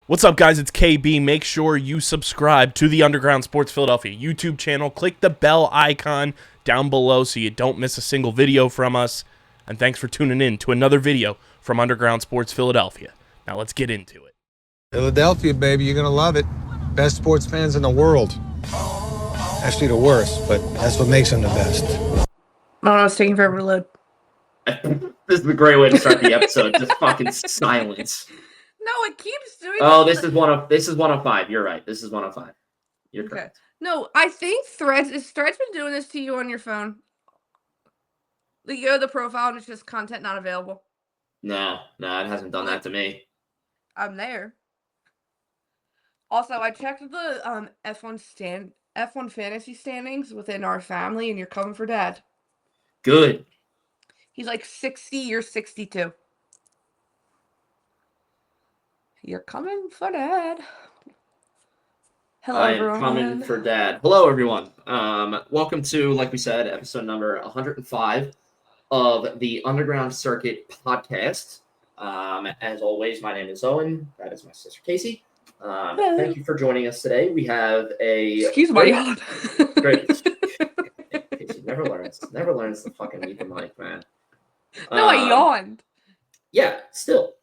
What's up, guys? It's KB. Make sure you subscribe to the Underground Sports Philadelphia YouTube channel. Click the bell icon down below so you don't miss a single video from us. And thanks for tuning in to another video from Underground Sports Philadelphia. Now let's get into it. Philadelphia, baby, you're gonna love it. Best sports fans in the world. Actually, the worst, but that's what makes them the best. Oh, I was taking forever to load. This is a great way to start the episode. Just fucking silence. No, it keeps doing. Oh, this is 105. You're right. This is 105. You're Okay. correct. No, I think Threads been doing this to you on your phone. Like, you go to the profile and it's just content not available. No, it hasn't done that to me. I'm there. Also, I checked the F1 fantasy standings within our family, and you're coming for Dad. Good. He's like 60. You're 62. You're coming for Dad. Hello, I am everyone. coming for Dad. Hello, everyone. Welcome to, like we said, episode number 105 of the Underground Circuit podcast. As always, my name is Owen. That is my sister, Casey. Thank you for joining us today. We have a... Excuse my yawn. Great. Casey never learns to fucking mute the mic, man. No, I yawned. Yeah, still.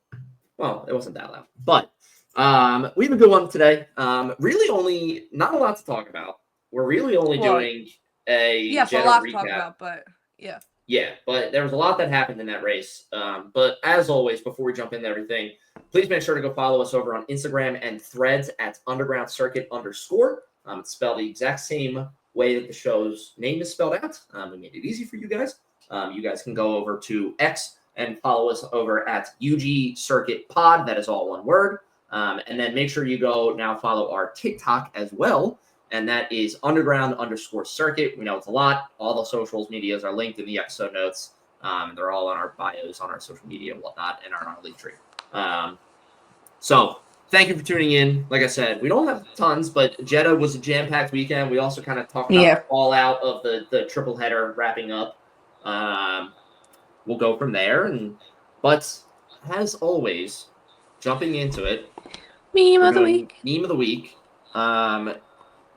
Well, it wasn't that loud. But we have a good one today. Really only, not a lot to talk about. We're really only doing a Jeddah a lot to talk about, but yeah. Yeah, but there was a lot that happened in that race. But as always, before we jump into everything, please make sure to go follow us over on Instagram and Threads at Underground Circuit _. It's spelled the exact same way that the show's name is spelled out. We made it easy for you guys. You guys can go over to X and follow us over at UG Circuit Pod. That is all one word. And then make sure you go now follow our TikTok as well. And that is Underground _Circuit. We know it's a lot. All the socials medias are linked in the episode notes. They're all on our bios, on our social media and whatnot, and are on our link tree. So thank you for tuning in. Like I said, we don't have tons, but Jeddah was a jam-packed weekend. We also kind of talked about the fallout of the triple header wrapping up. We'll go from there. But as always, jumping into it. Meme of the week. Meme of the week.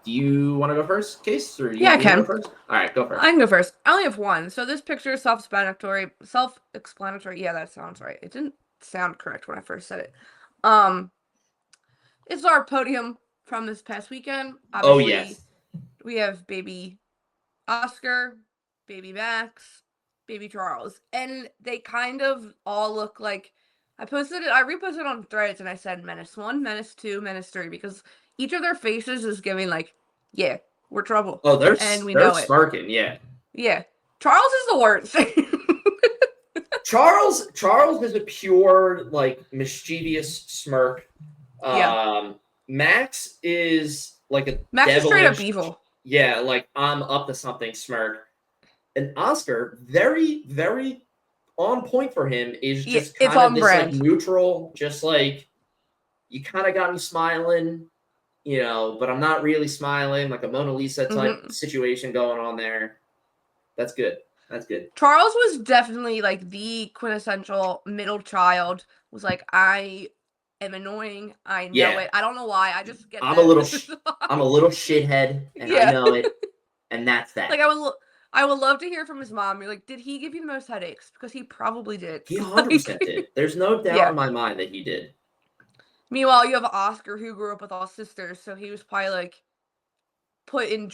Do you want to go first, Case? Or I can. Go first? All right, go first. I can go first. I only have one. So this picture is self-explanatory. Yeah, that sounds right. It didn't sound correct when I first said it. It's our podium from this past weekend. Obviously, yes. We have baby Oscar, baby Max, baby Charles, and they kind of all look like. I reposted it on Threads, and I said Menace 1, Menace 2, Menace 3, because each of their faces is giving like, yeah, we're trouble. Oh, they're smirking, yeah. Yeah. Charles is the worst. Charles is a pure, like, mischievous smirk. Yeah. Max is like a Max is straight up evil. Yeah, like, I'm up to something smirk. And Oscar, very, very on point for him, is just kind of this like neutral, just like, you kind of got me smiling, you know, but I'm not really smiling, like a Mona Lisa type situation going on there. That's good. That's good. Charles was definitely like the quintessential middle child. Was like, I am annoying. I know it. I don't know why. I just get. I'm a little shithead, and I know it, and that's that. Like I would love to hear from his mom. You're like, did he give you the most headaches? Because he probably did. He 100% did. There's no doubt in my mind that he did. Meanwhile, you have Oscar, who grew up with all sisters, so he was probably like played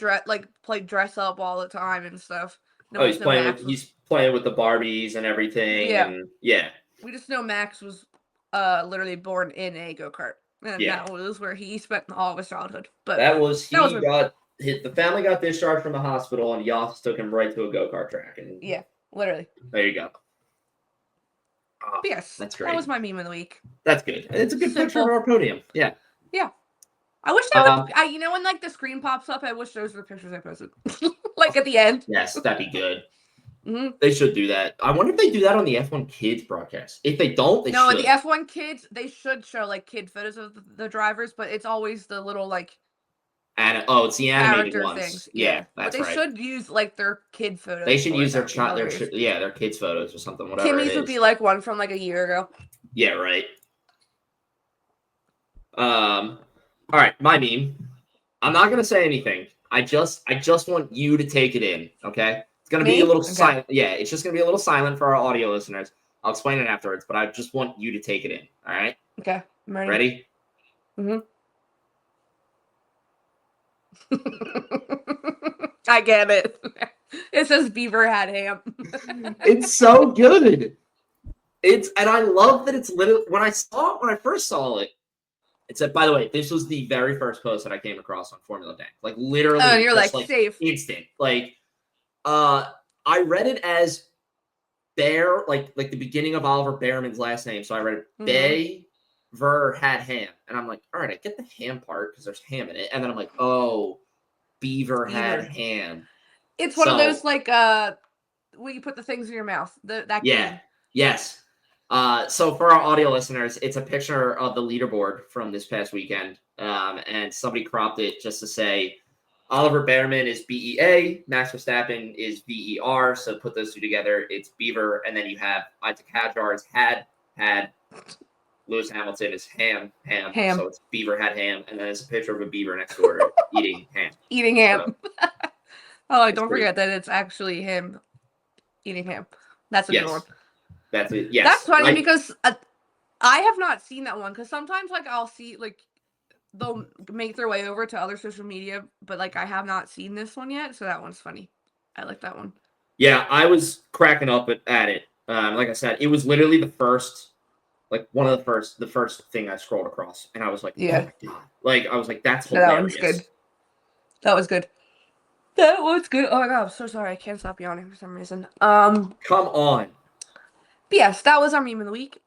dress up all the time and stuff. He's playing with the Barbies and everything. Yeah. And we just know Max was literally born in a go-kart. And that was where he spent all of his childhood. But the family got discharged from the hospital, and Yoss took him right to a go-kart track. And literally. There you go. Yes, that's great. That was my meme of the week. That's good. It's a good picture of our podium. Yeah. Yeah. I wish they would. You know when like the screen pops up, I wish those were the pictures I posted. Like at the end. Yes, that'd be good. They should do that. I wonder if they do that on the F1 Kids broadcast. If they don't, they should. No, the F1 Kids, they should show like kid photos of the drivers, but it's always the little like. It's the animated ones. Things. Yeah, that's right. But they should use like their kid photos. They should use their kids photos or something. Whatever. Kimmy's would be like one from like a year ago. Yeah, right. All right, my meme. I'm not gonna say anything. I just want you to take it in. Okay, it's gonna be a Me? little Okay. silent. Yeah, it's just gonna be a little silent for our audio listeners. I'll explain it afterwards, but I just want you to take it in. All right. Okay. I'm ready. Ready? I get it. It says Beaver had ham. It's so good. And I love that it's literally when I first saw it. It said, by the way, this was the very first post that I came across on Formula Dank. Like literally, Oh, and you're just, like safe. instant. Like, I read it as Bear, like the beginning of Oliver Behrman's last name. So I read Ver had ham, and I'm like, all right, I get the ham part because there's ham in it, and then I'm like, oh, Beaver had ham. It's one of those like where you put the things in your mouth. That game. Yes. So for our audio listeners, it's a picture of the leaderboard from this past weekend, and somebody cropped it just to say Oliver Behrman is BEA, Max Verstappen is VER. So put those two together, it's Beaver, and then you have Isaac Hadjar's had, Lewis Hamilton is ham. So it's Beaver had ham, and then it's a picture of a beaver next door eating ham. Eating ham. So, don't forget that it's actually him eating ham. That's a good one. That's it. Yes. That's funny because I have not seen that one because sometimes like I'll see like they'll make their way over to other social media, but like I have not seen this one yet, so that one's funny. I like that one. Yeah, I was cracking up at it. Like I said, it was literally the first thing I scrolled across, and I was like, yeah, oh my God. Like I was like, that's hilarious. That was good. That was good. That was good. Oh my God, I'm so sorry. I can't stop yawning for some reason. Come on. But yes, that was our meme of the week.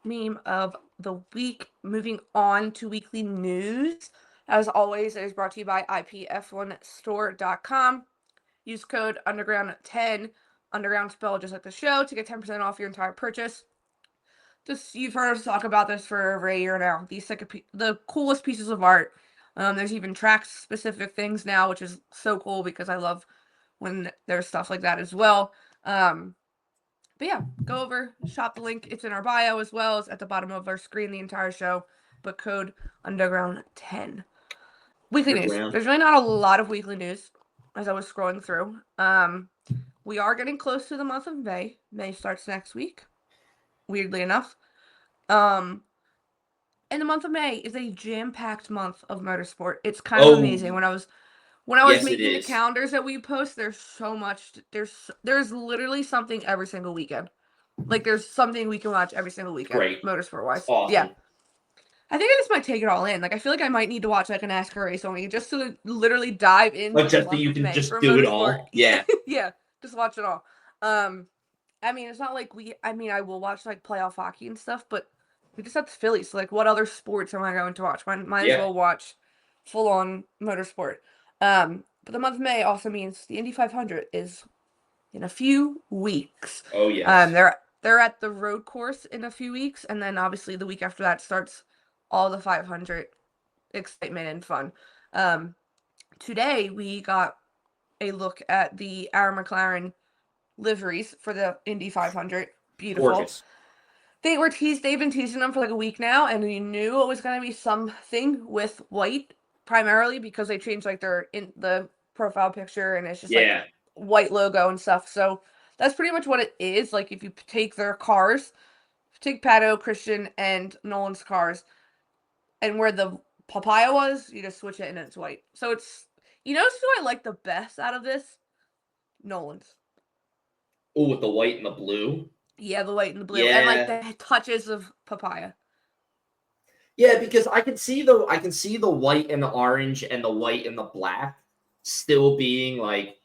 Meme of the week. Moving on to weekly news. As always, it is brought to you by IPF1 Store.com. Use code UNDERGROUND10, underground spelled just like the show, to get 10% off your entire purchase. You've heard us talk about this for over a year now. These the coolest pieces of art. There's even track-specific things now, which is so cool because I love when there's stuff like that as well. But yeah, go over, shop the link. It's in our bio as well as at the bottom of our screen the entire show. But code UNDERGROUND10. Weekly news. There's really not a lot of weekly news as I was scrolling through. We are getting close to the month of May. May starts next week, weirdly enough. And the month of May is a jam-packed month of motorsport. It's kind of amazing. When I was making the calendars that we post, there's so much. There's literally something every single weekend. Like there's something we can watch every single weekend. Great. Motorsport wise. Awesome. Yeah. I think I just might take it all in. Like I feel like I might need to watch like a NASCAR race on me just to literally dive in. But just that you can just do it all. Yeah. Yeah. Just watch it all. I mean, it's not like I will watch like playoff hockey and stuff, but we just have the Phillies. So, like, what other sports am I going to watch? Might as well watch full-on motorsport. But the month of May also means the Indy 500 is in a few weeks. Oh, yes. They're at the road course in a few weeks, and then obviously the week after that starts all the 500 excitement and fun. Today we got a look at the Arrow McLaren liveries for the Indy 500. Beautiful. Gorgeous. They've been teasing them for like a week now, and we knew it was going to be something with white, primarily because they changed like the profile picture, and it's just like white logo and stuff. So that's pretty much what it is. Like if you take their cars, take Pato, Christian, and Nolan's cars, and where the papaya was, you just switch it and it's white. So it's, who I like the best out of this? Nolan's. Oh, with the white and the blue. Yeah, the white and the blue, and like the touches of papaya. Yeah, because I can see the white and the orange and the white and the black still being like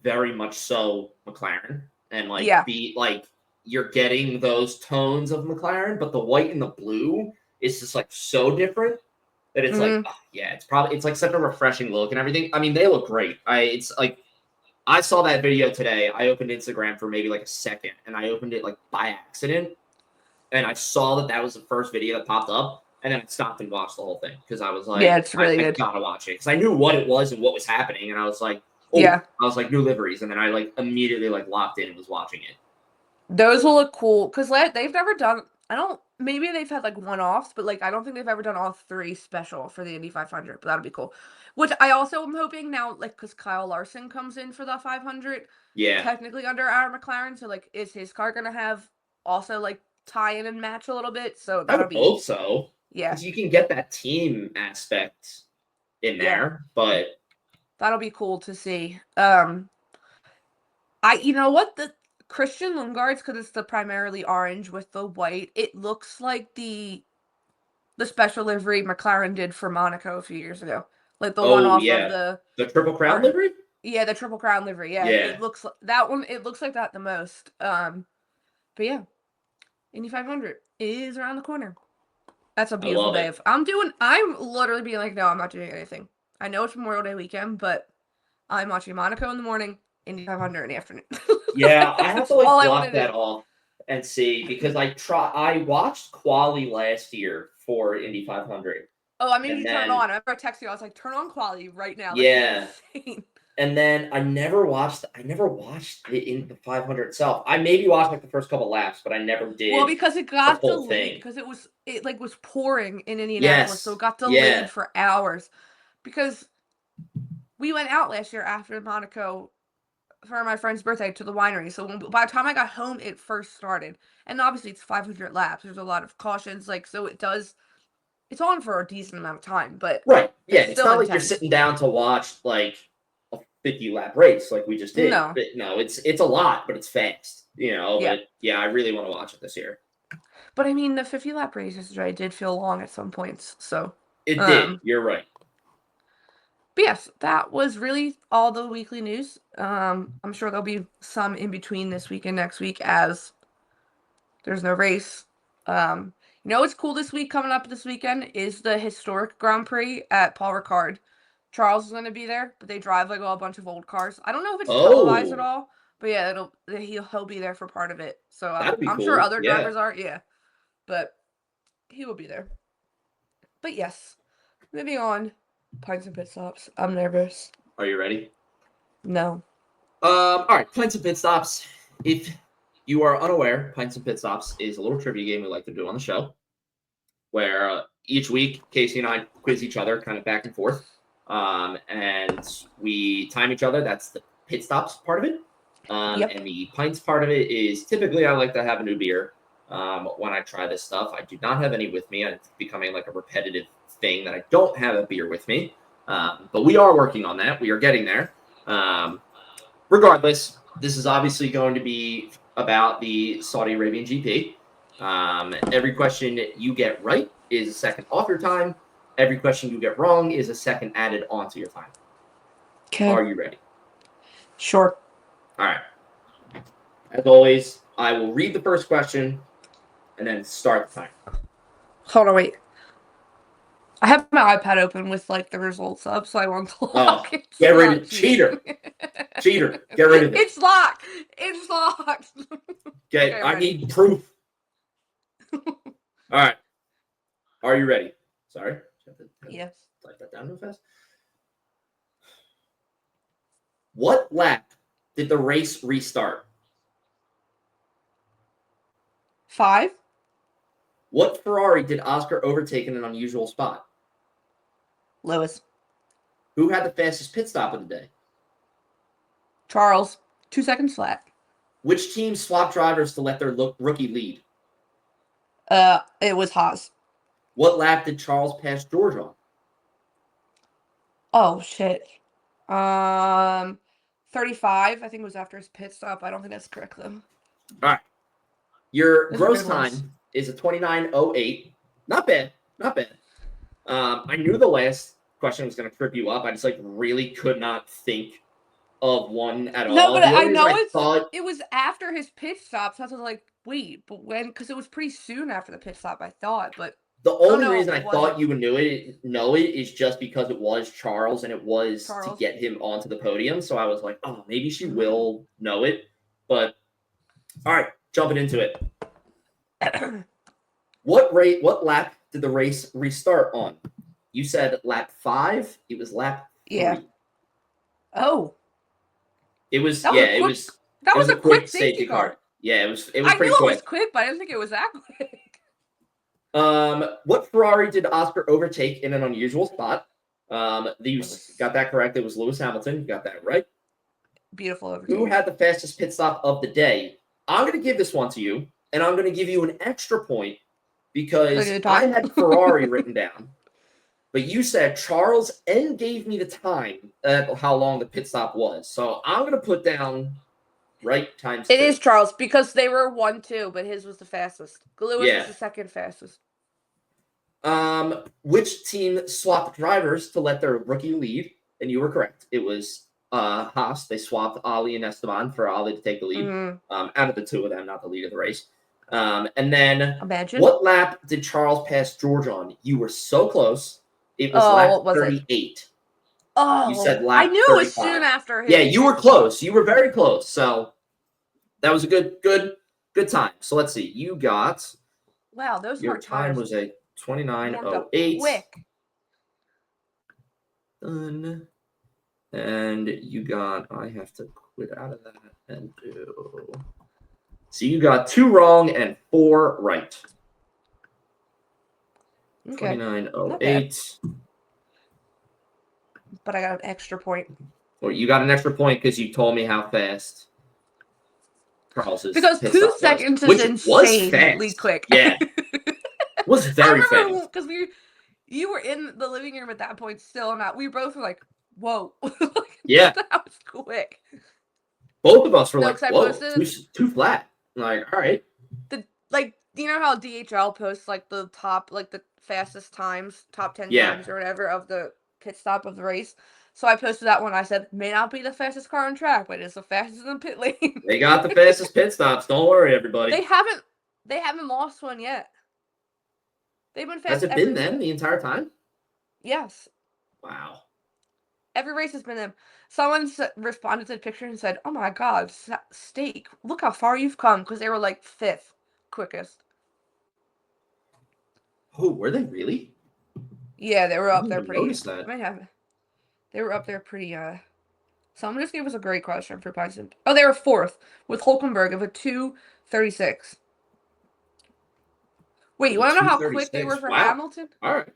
very much so McLaren, and like you're getting those tones of McLaren, but the white and the blue is just like so different that it's like it's like such a refreshing look and everything. I mean, they look great. It's like. I saw that video today. I opened Instagram for maybe like a second, and I opened it like by accident, and I saw that was the first video that popped up, and then I stopped and watched the whole thing because I was like, "Yeah, it's really good. I gotta watch it," because I knew what it was and what was happening, and I was like, I was like, new liveries, and then I like immediately like locked in and was watching it. Those will look cool because they've never done maybe they've had like one-offs, but like I don't think they've ever done all 3 special for the Indy 500, but that'll be cool. Which I also am hoping now, like, because Kyle Larson comes in for the 500, Yeah. technically under Arrow McLaren, so like, is his car gonna have also like tie-in and match a little bit? So I that'll would be, hope so. yeah, Because you can get that team aspect in Yeah. there, but that'll be cool to see. You know what, the Christian Lundgaard's, because it's the primarily orange with the white, it looks like the special livery McLaren did for Monaco a few years ago. Like the one off of the Triple Crown or- livery? yeah, the Triple Crown livery. Yeah, Yeah. it looks that one. It looks like that the most. But yeah, Indy 500 is around the corner. That's a beautiful love day. it. I'm literally being like, no, I'm not doing anything. I know it's Memorial Day weekend, but I'm watching Monaco in the morning, Indy 500 in the afternoon. Yeah, I have to like all I wanna block that do. off and see because I watched quali last year for Indy 500. Oh, I made And you turn then- it on. I remember I texted you. I was like, turn on quality right now. That's Yeah. insane. And then I never watched it in the 500 itself. I maybe watched like the first couple laps, but I never did. Well, because it got whole delayed thing. because it was pouring in Indianapolis, Yes. so it got delayed for hours. Because we went out last year after Monaco for my friend's birthday to the winery. So by the time I got home, it first started, and obviously it's 500 laps. There's a lot of cautions, like so it's on for a decent amount of time, but Right. Yeah, It's it's still not like you're intense. sitting down to watch like a 50-lap race like we just did. No. But no, it's a lot, but it's fast. Yeah. But yeah, I really want to watch it this year. But I mean, the 50-lap race yesterday did feel long at some points. So, It did. You're right. but yes, that was really all the weekly news. I'm sure there'll be some in between this week and next week as there's no race. You know what's cool this week coming up this weekend is the historic Grand Prix at Paul Ricard. Charles is going to be there, but they drive like a bunch of old cars. I don't know if it's televised at all, but yeah, he'll be there for part of it. So That'd be I'm cool. sure other Yeah. drivers are, but he will be there. But yes, moving on. Pints and pit stops. I'm nervous. Are you ready? No. All right, Pints and Pit Stops. If you are unaware, Pints and Pit Stops is a little trivia game we like to do on the show, where each week Casey and I quiz each other, kind of back and forth, and we time each other. That's the pit stops part of it, Yep. and the pints part of it is typically I like to have a new beer when I try this stuff. I do not have any with me. It's becoming like a repetitive thing that I don't have a beer with me, but we are working on that. We are getting there. Regardless, this is obviously going to be about the Saudi Arabian GP. Every question you get right is a second off your time. Every question you get wrong is a second added onto your time. Okay. Are you ready? Sure. All right. As always, I will read the first question and then start the time. Hold on, wait. I have my iPad open with like the results up, so I want to lock it. Get rid of cheater. Cheater. Get rid of it. It's locked. It's locked. Okay, I ready. need proof. All right. Are you ready? Sorry. Yes. Type that down real fast. What lap did the race restart? 5. What Ferrari did Oscar overtake in an unusual spot? Lewis. Who had the fastest pit stop of the day? Charles. 2 seconds flat. Which team swapped drivers to let their rookie lead? It was Haas. What lap did Charles pass George on? Oh shit. 35. I think it was after his pit stop. I don't think that's correct though. All right. Your Those are gross good ones. time is a 29:08. Not bad. Not bad. I knew the last question was going to trip you up. I just really could not think of one at all. No, but The only I reason know thought it was after his pit stop, so I was like, wait, but when? Because it was pretty soon after the pit stop, I thought. But the only no, reason I it thought wasn't. you would know it is just because it was Charles and it was to Charles. get him onto the podium. So I was like, oh, maybe she will know it. But all right, jumping into it. What lap did the race restart on? You said lap 5. It was lap 3. Yeah. Oh, It was That was a it quick- was that it was a quick safety car. Yeah, it was I pretty knew quick. it was quick, but I didn't think it was that quick. What Ferrari did Oscar overtake in an unusual spot? You got that correct. It was Lewis Hamilton. You got that right. Beautiful overtake. Who had the fastest pit stop of the day? I'm going to give this one to you, and I'm going to give you an extra point because I had Ferrari written down. But you said Charles and gave me the time how long the pit stop was. So I'm going to put down right times It 2. is Charles because they were 1-2, but his was the fastest. Lewis was the second fastest. Which team swapped drivers to let their rookie lead? And you were correct. It was Haas. They swapped Ali and Esteban for Ali to take the lead. Out of the two of them, not the lead of the race. And then what lap did Charles pass George on? You were so close. It was lap 38. Oh, you said lap I knew 35. it was soon after him. Yeah, you were close. You were very close. So that was a good time. So let's see. You got your time was a 29:08. Quick. Done. And you got. I have to quit out of that and do. So you got 2 wrong and 4 right. Okay. 29:08. But I got an extra point. Well, you got an extra point because you told me how fast Charles's because 2 seconds was, is insanely quick. Yeah, was very fast. Because you were in the living room at that point still, not we both were like, "Whoa!" Yeah, that was quick. Both of us were like, "Whoa, too flat." Like, all right. You know how DHL posts like the top, like the fastest times, top 10 times or whatever of the pit stop of the race. So I posted that one. I said, may not be the fastest car on track, but it's the fastest in the pit lane. They got the fastest pit stops. Don't worry, everybody. They haven't lost one yet. They've been fast. Has it been them the entire time? Yes. Wow. Every race has been them. Someone responded to the picture and said, "Oh my God, Steak! Look how far you've come," because they were like 5th quickest. Oh, were they really? Yeah, they were up there pretty. Notice that. They were up there pretty. Someone just gave us a great question for Bison. Oh, they were 4th with Hulkenberg of a 2:36. Wait, you want to know how quick they were for Hamilton? All right.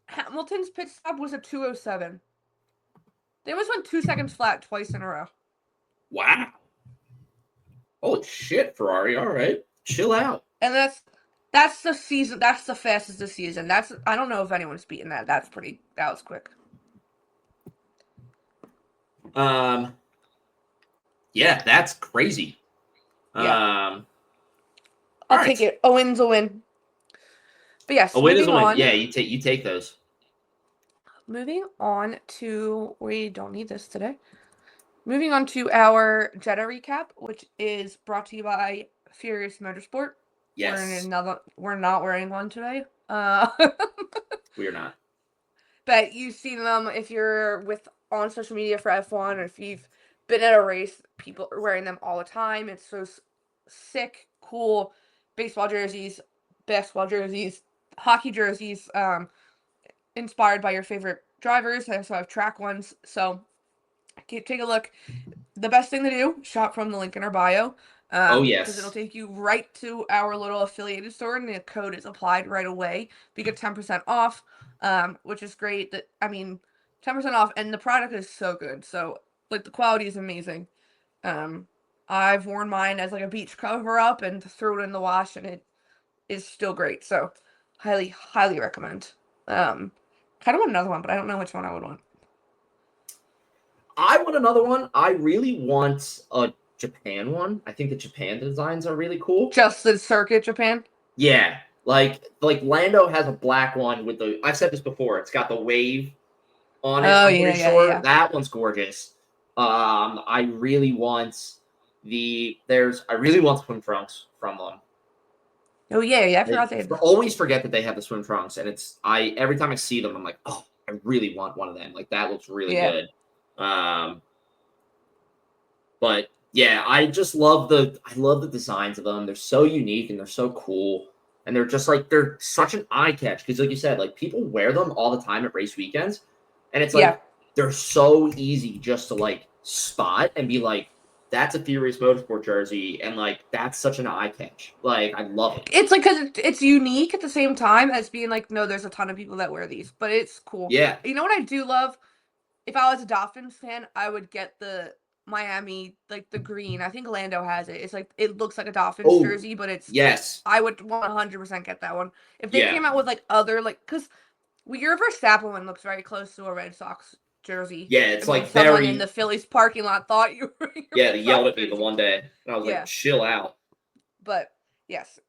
Hamilton's pit stop was a 2:07. They almost went 2 seconds flat twice in a row. Wow. Holy shit, Ferrari. All right. Chill out. And that's the season. That's the fastest this season. I don't know if anyone's beaten that. That was quick. Yeah, that's crazy. Yeah. I'll take it. Owen's a win. But yes, a win is a win. Yeah, you take those. Moving on to, we don't need this today. Moving on to our Jeddah recap, which is brought to you by Furious Motorsport. Yes. We're not wearing one today. We are not. But you've seen them if you're on social media for F1 or if you've been at a race, people are wearing them all the time. It's so sick, cool baseball jerseys, basketball jerseys, hockey jerseys, inspired by your favorite drivers. I also have track ones. So take a look. The best thing to do, shop from the link in our bio. Oh, yes. Because it'll take you right to our little affiliated store, and the code is applied right away. You get 10% off, which is great. 10% off, and the product is so good. So, the quality is amazing. I've worn mine as, a beach cover-up and threw it in the wash, and it is still great. So, highly, highly recommend. Kind of want another one, but I don't know which one I would want. I want another one. I really want a Japan one. I think the Japan designs are really cool. Just the circuit Japan? Yeah. Like Lando has a black one with I've said this before, it's got the wave on it. I'm pretty sure. Yeah. That one's gorgeous. I really want swim trunks from them. Oh yeah, I forgot I always forget that they have the swim trunks, and every time I see them, I'm like, oh, I really want one of them. Like that looks really good. But yeah, I just love the designs of them. They're so unique and they're so cool, and they're just they're such an eye catch because, like you said, people wear them all the time at race weekends, and it's they're so easy just to spot and be like, that's a Furious Motorsport jersey, and like that's such an eye catch. Like I love it. It's like because it's unique at the same time as being like, no, there's a ton of people that wear these, but it's cool. Yeah. You know what I do love? If I was a Dolphins fan, I would get the Miami, like the green. I think Lando has it. It's like it looks like a Dolphins jersey, but it's yes. I would 100% get that one. If they came out with like other like because your Verstappen one looks very close to a Red Sox jersey. Yeah, it's like someone very in the Phillies parking lot thought you were. Yeah, they yelled at me the one day, and I was like, "Chill out." But yes,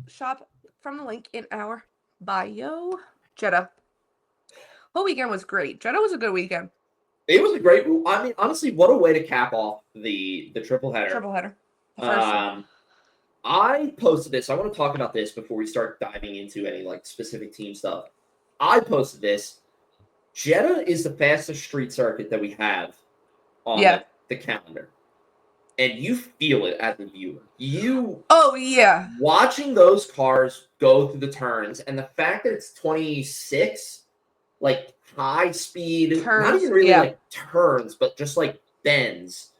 shop from the link in our bio. Jeddah. Whole weekend was great. Jeddah was a good weekend. It was a great. I mean, honestly, what a way to cap off the triple header. Triple header. I posted this. I want to talk about this before we start diving into any like specific team stuff. I posted this. Jeddah is the fastest street circuit that we have on the calendar. And you feel it as a viewer. Watching those cars go through the turns, and the fact that it's 26, like high speed, turns, not even really like turns, but just like bends.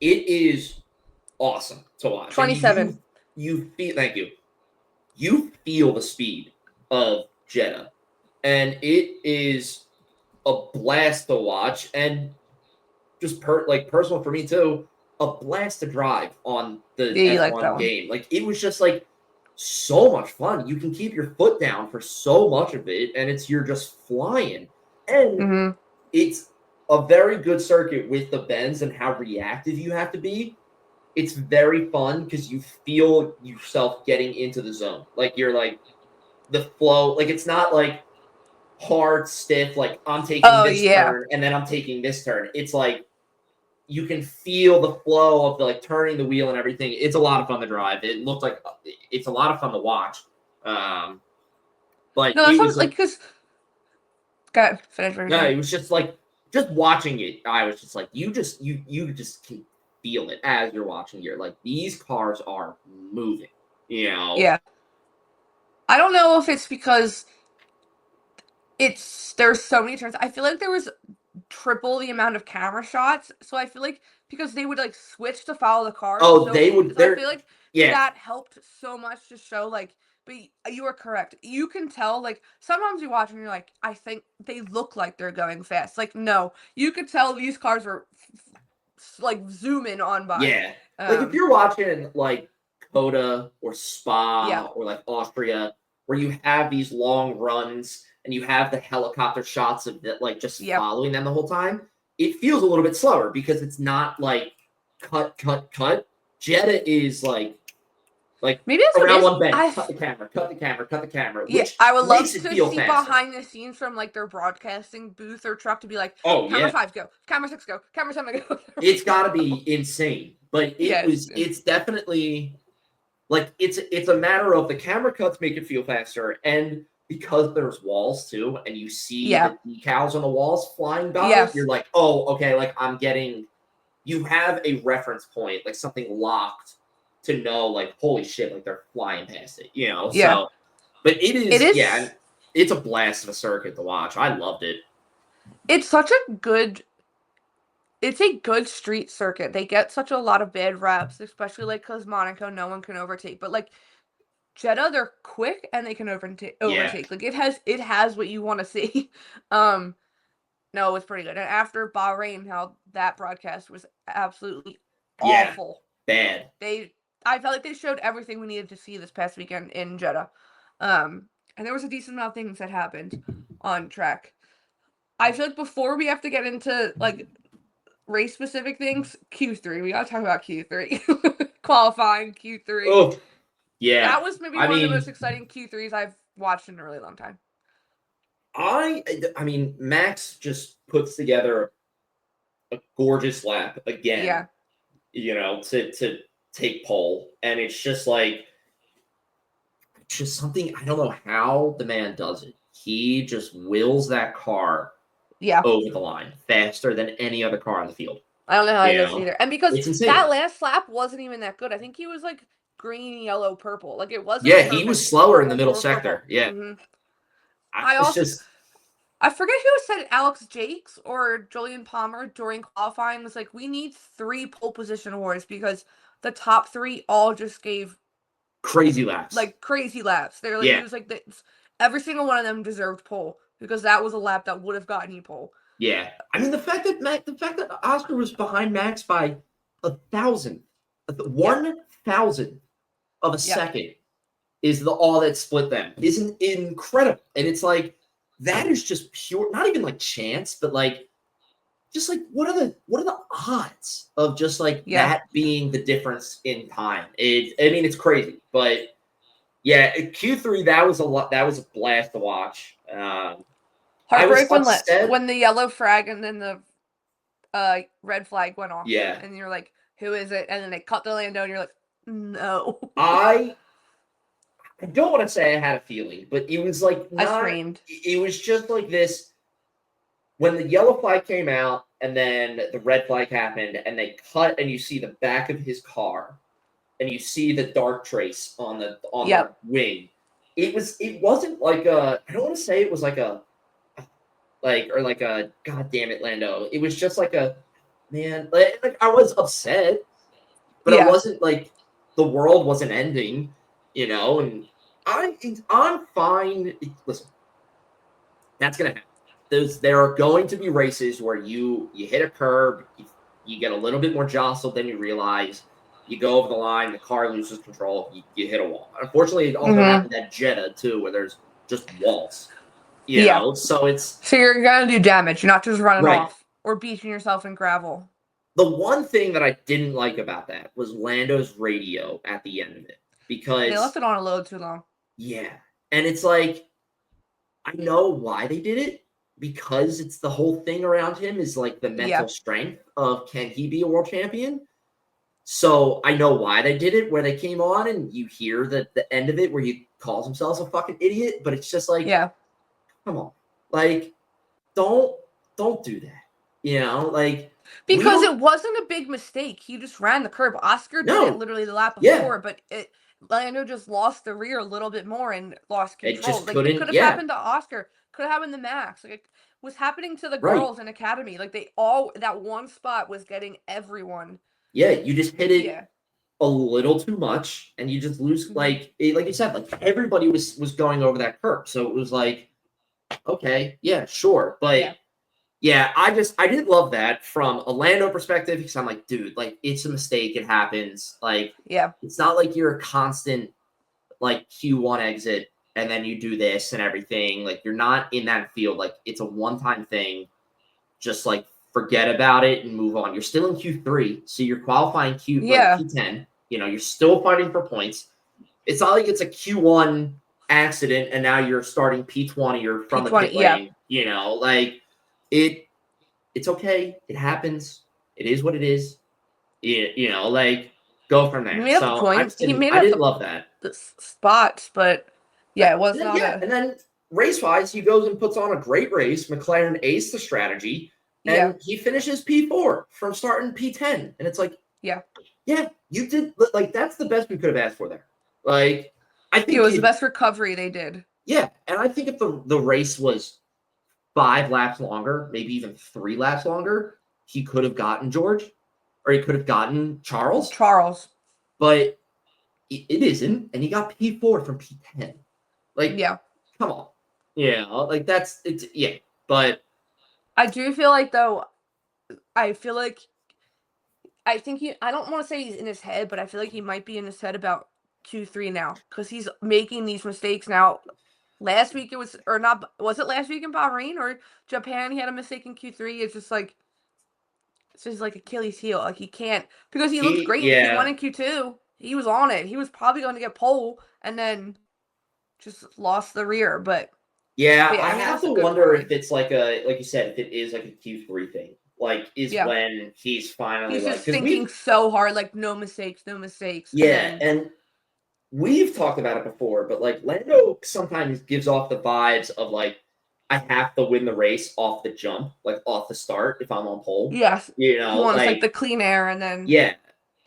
It is awesome to watch. 27. You feel, thank you. You feel the speed of Jeddah, and it is a blast to watch, and just personal for me too. A blast to drive on the F1 game. Like it was just like so much fun. You can keep your foot down for so much of it, and you're just flying. And it's a very good circuit with the bends and how reactive you have to be. It's very fun because you feel yourself getting into the zone. Like you're like the flow. Like it's not like hard, stiff, like I'm taking this turn and then I'm taking this turn. It's like you can feel the flow of like turning the wheel and everything. It's a lot of fun to drive. It looked like it's a lot of fun to watch. But no, it was like because it was just like just watching it. I was just like you just can feel it as you're watching. You're like these cars are moving. You know? Yeah. I don't know if it's because there's so many turns. I feel like there was triple the amount of camera shots, so I feel like because they would like switch to follow the cars. They would. I feel like that helped so much to show like. But you are correct. You can tell like sometimes you watch and you're like, I think they look like they're going fast. Like no, you could tell these cars were like zooming on by. Yeah, like if you're watching like Coda or Spa or like Austria, where you have these long runs. And you have the helicopter shots of it, like just following them the whole time. It feels a little bit slower because it's not like cut. Jeddah is like maybe it's around one bend. Cut the camera. Yeah, I would love to see behind the scenes from like their broadcasting booth or truck to be like, camera 5 go, camera 6 go, camera 7 go. It's got to be insane, but it's definitely like it's a matter of the camera cuts make it feel faster and. Because there's walls too, and you see the decals on the walls flying by, you're like, oh, okay, like you have a reference point, like something locked to know, like, holy shit, like they're flying past it, you know? Yeah. So, but it is, it's a blast of a circuit to watch. I loved it. It's a good street circuit. They get such a lot of bad reps, especially like because Monaco, no one can overtake, but like, Jeddah, they're quick and they can overtake. Like it has what you want to see. No, it was pretty good. And after Bahrain, how that broadcast was absolutely awful. Bad. I felt like they showed everything we needed to see this past weekend in Jeddah. And there was a decent amount of things that happened on track. I feel like before we have to get into like race specific things, Q3. We gotta talk about Q3. Qualifying Q3. Oh. Yeah, that was maybe one of the most exciting Q3s I've watched in a really long time. I mean, Max just puts together a gorgeous lap again. Yeah, you know, to take pole, and it's just something I don't know how the man does it. He just wills that car over the line faster than any other car on the field. I don't know how he does it either, and because that last lap wasn't even that good. I think he was like. Green, yellow, purple. Like it wasn't. Yeah, he was slower in the middle sector. Yeah. I I forget who said Alex Jakes or Julian Palmer during qualifying was like, we need 3 pole position awards because the top 3 all just gave Crazy laps. like crazy laps. They're like, Yeah. he was like, every single one of them deserved pole because that was a lap that would have gotten you pole. Yeah, I mean the fact that Oscar was behind Max by 1,000, 1,000 of a second is all that split them isn't incredible, and it's like that is just pure, not even like chance, but like just like what are the odds of just like that being the difference in time? I mean it's crazy, but yeah, Q3 that was a blast to watch. Heartbreak when the yellow flag and then the red flag went off. Yeah. And you're like, who is it? And then they cut the Lando and you're like, no. I don't want to say I had a feeling, but it was like I screamed. It was just like this. When the yellow flag came out and then the red flag happened and they cut and you see the back of his car and you see the dark trace on the wing. It wasn't like I don't want to say it was like a God damn it, Lando. It was just like a man. Like I was upset, but it wasn't like the world wasn't ending, And I'm fine. Listen, that's gonna happen. There are going to be races where you hit a curb, you get a little bit more jostled than you realize. You go over the line, the car loses control, you hit a wall. Unfortunately, it also happened at Jeddah too, where there's just walls. You know, so you're gonna do damage. You're not just running off or beating yourself in gravel. The one thing that I didn't like about that was Lando's radio at the end of it, because they left it on a little too long. Yeah, and it's like I know why they did it, because it's the whole thing around him is like the mental strength of can he be a world champion. So I know why they did it, where they came on and you hear the end of it where he calls himself a fucking idiot, but it's just like come on, like don't do that, like because it wasn't a big mistake. He just ran the curb. Oscar did it literally the lap before, but Lando just lost the rear a little bit more and lost control. It could have happened to Oscar, could have happened to Max. Like it was happening to the girls in Academy. Like that one spot was getting everyone. Yeah, you just hit it a little too much, and you just lose. Like you said, like everybody was going over that curb, so it was like, okay, yeah, sure, but I didn't love that from a Lando perspective, because I'm like, dude, like it's a mistake, it happens. Like, it's not like you're a constant like Q1 exit and then you do this and everything. Like you're not in that field. Like it's a one-time thing. Just like forget about it and move on. You're still in Q3, so you're qualifying Q10. You're still fighting for points. It's not like it's a Q1 accident and now you're starting P20 or from the pit lane. Like it's okay. It happens. It is what it is. Like go from there. He made up the points. I didn't love that. The spots, but it was not. And then race-wise, he goes and puts on a great race. McLaren aced the strategy. And he finishes P4 from starting P10. And it's like, you did, like, that's the best we could have asked for there. Like, I think it was the best recovery they did. Yeah. And I think if the race was 5 laps longer, maybe even 3 laps longer, he could have gotten George, or he could have gotten Charles. But it isn't. And he got P4 from P10. Like, come on. Like, but. I do feel like, though, I think I don't want to say he's in his head, but I feel like he might be in his head about Q3 now, because he's making these mistakes now. Last week was it last week in Bahrain or Japan? He had a mistake in Q3. It's just like Achilles heel. Like he can't, because he looked great in Q1 and Q2. He was on it. He was probably going to get pole and then just lost the rear, but. Yeah, I have to wonder if it's like you said, if it is like a Q3 thing. Like, when he's finally he's just thinking so hard, like no mistakes. Yeah, and we've talked about it before, but like Lando sometimes gives off the vibes of like, I have to win the race off the jump, like off the start if I'm on pole. Yes. He wants like the clean air and then. Yeah.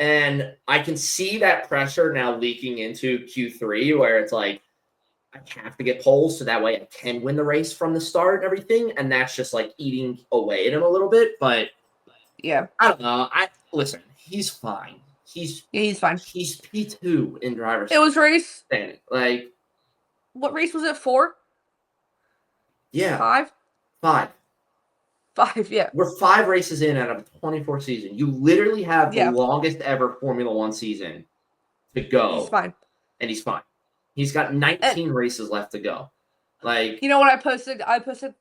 And I can see that pressure now leaking into Q3 where it's like, I have to get poles so that way I can win the race from the start and everything. And that's just like eating away at him a little bit. But Yeah. I don't know. Listen, he's fine. He's fine. He's P2 in driver's. It was race. Like, what race was it? 4? Yeah. 5? 5. 5, yeah. We're 5 races in out of a 24 season. You literally have the longest ever Formula 1 season to go. He's fine. And he's fine. He's got 19 races left to go. Like, you know what I posted? I posted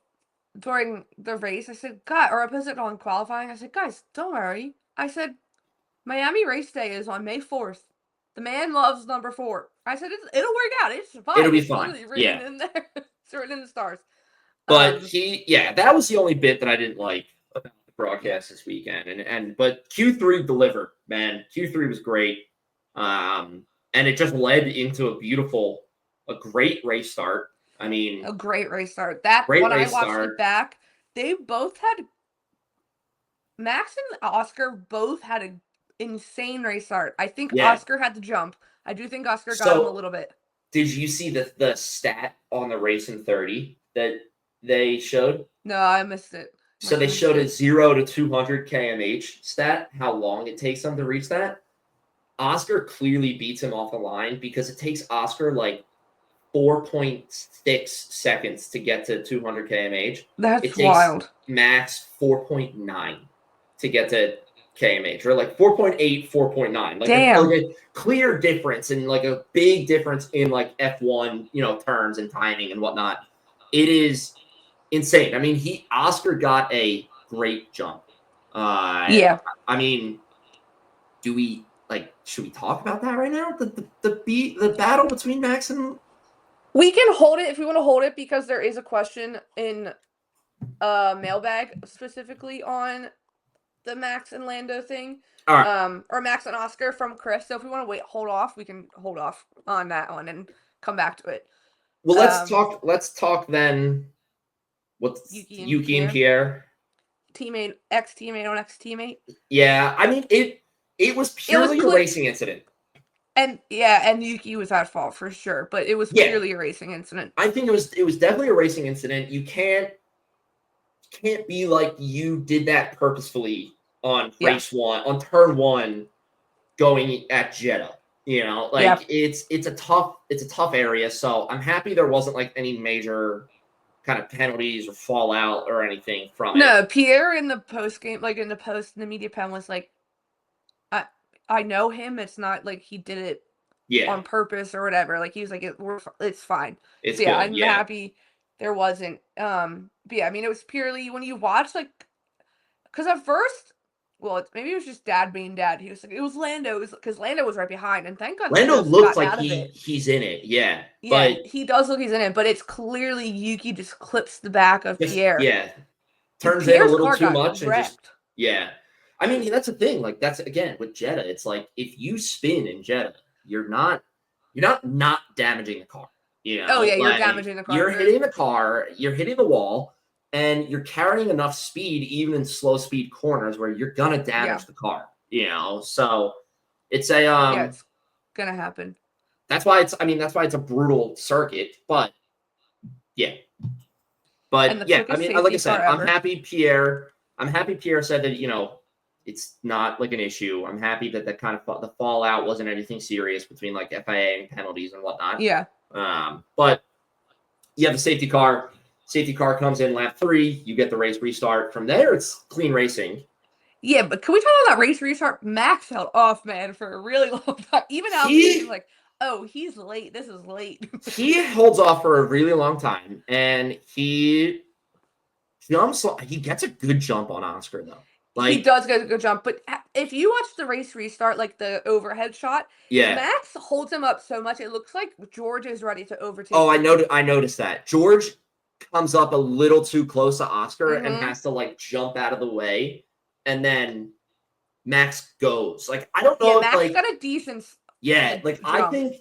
during the race. I said, God, or I posted on qualifying. I said, guys, don't worry. I said, Miami race day is on May 4th. The man loves number 4. I said, it'll work out. It's fine. It'll be it's fine. Written in there. It's written in the stars. But that was the only bit that I didn't like about the broadcast this weekend. But Q3 delivered, man. Q3 was great. And it just led into a great race start. I mean, a great race start. When I watched it back, they both had Max and Oscar both had an insane race start. I think Oscar had the jump. I do think Oscar got him a little bit. Did you see the stat on the race in 30 that they showed? No, I missed it. So they showed a 0 to 200 kmh stat, how long it takes them to reach that. Oscar clearly beats him off the line because it takes Oscar like 4.6 seconds to get to 200 kmh. That's wild. Max 4.9 to get to kmh, or like 4.8, 4.9. Like a clear difference, and like a big difference in like F1, terms and timing and whatnot. It is insane. I mean, Oscar got a great jump. I mean, should we talk about that right now? The battle between Max and. We can hold it if we want to hold it, because there is a question in mailbag specifically on the Max and Lando thing. All right. Or Max and Oscar from Chris. So if we want to hold off, we can hold off on that one and come back to it. Well, let's talk then. What's Yuki and Pierre? Teammate, ex-teammate on ex-teammate. Yeah, I mean it was purely a racing incident. And Yuki was at fault for sure, but it was purely a racing incident. I think it was definitely a racing incident. You can't be like you did that purposefully on race 1, on turn 1, going at Jeddah. It's a tough area. So I'm happy there wasn't like any major kind of penalties or fallout or anything from it. No, Pierre in the post game, like in the media pen, was like, I know him. It's not like he did it on purpose or whatever. Like, he was like, it's fine. It's good. I'm happy there wasn't. But yeah, I mean, it was purely when you watch, like, because at first, maybe it was just dad being dad. He was like, it was Lando, because Lando was right behind, and thank God Lando looks like he's in it. Yeah, but he does look he's in it, but it's clearly Yuki just clips the back of Pierre. Yeah, turns in a little too much and just I mean, that's the thing. Like, that's again with Jeddah. It's like if you spin in Jeddah, you're not damaging the car. You're damaging the car. You're hitting the car. You're hitting the wall, and you're carrying enough speed, even in slow speed corners, where you're gonna damage the car. So it's it's gonna happen. That's why it's a brutal circuit. But I mean, like I said, I'm happy Pierre said that it's not like an issue. I'm happy that the fallout wasn't anything serious between like FIA and penalties and whatnot. Yeah. But you have the safety car. Safety car comes in lap 3. You get the race restart. From there, it's clean racing. Yeah, but can we talk about that race restart? Max held off, man, for a really long time. Even Alpine was like, oh, he's late. This is late. He holds off for a really long time, and he jumps. He gets a good jump on Oscar, though. He does get a good jump, but if you watch the race restart, like the overhead shot, Max holds him up so much it looks like George is ready to overtake. Oh, I noticed that. George comes up a little too close to Oscar and has to like jump out of the way, and then Max goes. Like, I don't know if Max got a decent jump. I think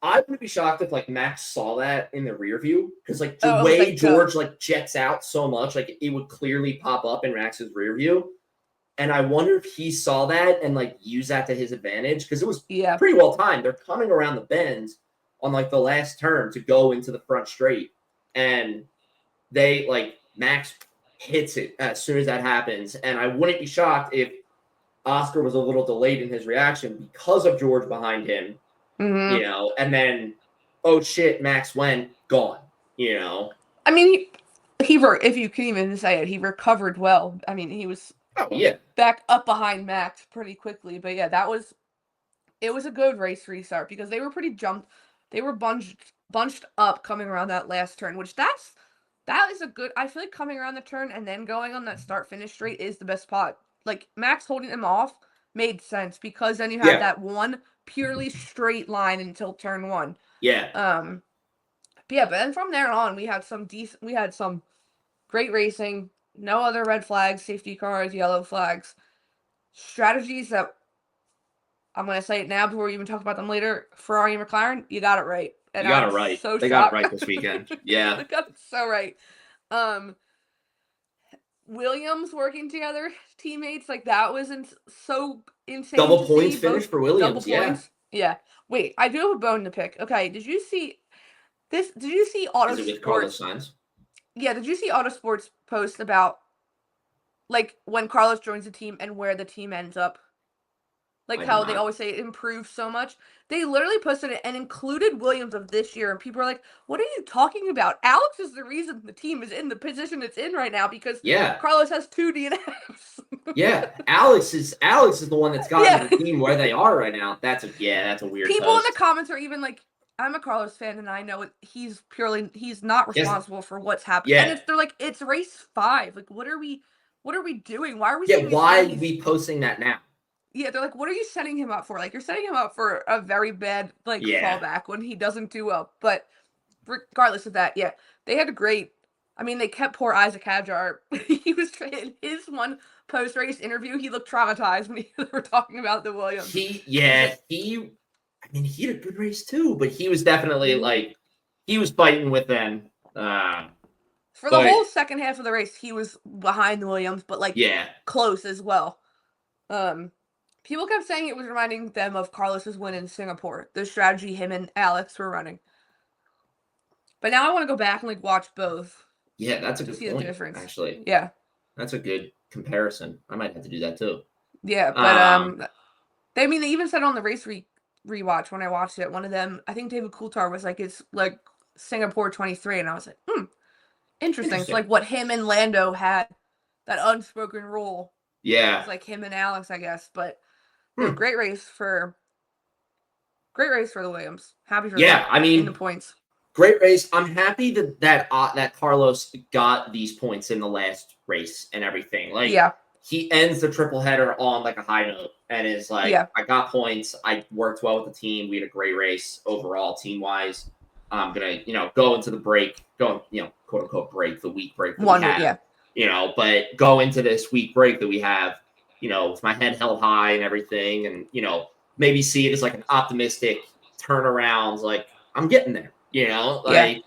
I wouldn't be shocked if like Max saw that in the rear view, because like the way George like jets out so much, like it would clearly pop up in Max's rear view. And I wonder if he saw that and like used that to his advantage, because it was pretty well timed. They're coming around the bend, on like the last turn to go into the front straight, and they like Max hits it as soon as that happens. And I wouldn't be shocked if Oscar was a little delayed in his reaction because of George behind him, Mhm. you know, and then, oh shit, Max went, gone, you know. I mean, if you can even say it, he recovered well. I mean, he was back up behind Max pretty quickly. But yeah, it was a good race restart because they were they were bunched up coming around that last turn, which that is a good. I feel like coming around the turn and then going on that start finish straight is the best spot. Like Max holding him off made sense because then you have that one purely straight line until turn 1. Yeah. But then from there on, we had some great racing, no other red flags, safety cars, yellow flags, strategies that I'm going to say it now before we even talk about them later. Ferrari and McLaren, you got it right. And you got I'm it right. So they shocked. got it right this weekend. Yeah. They got it so right. Williams working together, teammates, like that was so insane. Double points finish for Williams. Double points. Yeah. Wait, I do have a bone to pick. Okay, did you see this? Did you see Is it with Carlos Autosports? Sainz? Yeah, did you see Autosports post about like when Carlos joins the team and where the team ends up? Like how they always say it improves so much. They literally posted it and included Williams of this year, and people are like, "What are you talking about? Alex is the reason the team is in the position it's in right now because Carlos has 2 DNFs." Yeah, Alex is the one that's gotten the team where they are right now. That's a weird. People in the comments are even like, "I'm a Carlos fan, and I know he's not responsible for what's happened." Yeah. And they're like, "It's race 5. Like, what are we doing? Why are we?" Yeah, why are we posting that now? Yeah, they're like, what are you setting him up for? Like, you're setting him up for a very bad, fallback when he doesn't do well. But regardless of that, they had a great, they kept poor Isaac Hadjar. He was, in his one post-race interview, he looked traumatized when they were talking about the Williams. He had a good race too, but he was definitely, he was fighting with them. For the whole second half of the race, he was behind the Williams, but, close as well. People kept saying it was reminding them of Carlos's win in Singapore, the strategy him and Alex were running. But now I want to go back and watch both. Yeah, that's a good point. The difference. Actually, yeah, that's a good comparison. I might have to do that too. Yeah, but they even said on the race rewatch when I watched it, one of them, I think David Coulthard was like, it's like Singapore 23, and I was like, interesting. It's like what him and Lando had, that unspoken rule. Yeah, it's like him and Alex, I guess, but. No, great race for the Williams. Happy for them. In the points. Great race. I'm happy that Carlos got these points in the last race and everything. He ends the triple header on a high note and is like, I got points. I worked well with the team. We had a great race overall, team wise. I'm gonna, go into the break, quote unquote break, the week break that we have. But go into this week break that we have. With my head held high and everything, and maybe see it as an optimistic turnaround. I'm getting there,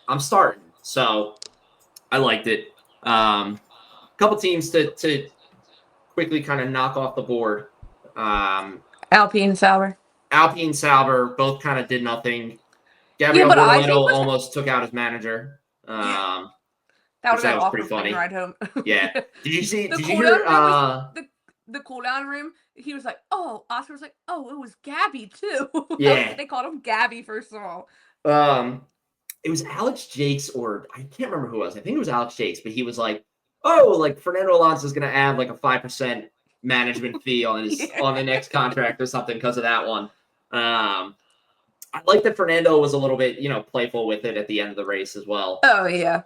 I'm starting. So I liked it. Couple teams to quickly kind of knock off the board. Alpine Sauber both kind of did nothing. Gabriel Bortoleto almost took out his manager. That was pretty funny. Ride home. Yeah. Did you hear? The cool down room, he was like, "Oh," Oscar was like, "Oh, it was Gabby too." Yeah, they called him Gabby first of all. It was Alex Jakes, or I can't remember who it was. I think it was Alex Jakes, but he was like, "Oh, Fernando Alonso is going to add a 5% management fee on his on the next contract or something because of that one." I like that Fernando was a little bit, playful with it at the end of the race as well. Oh yeah.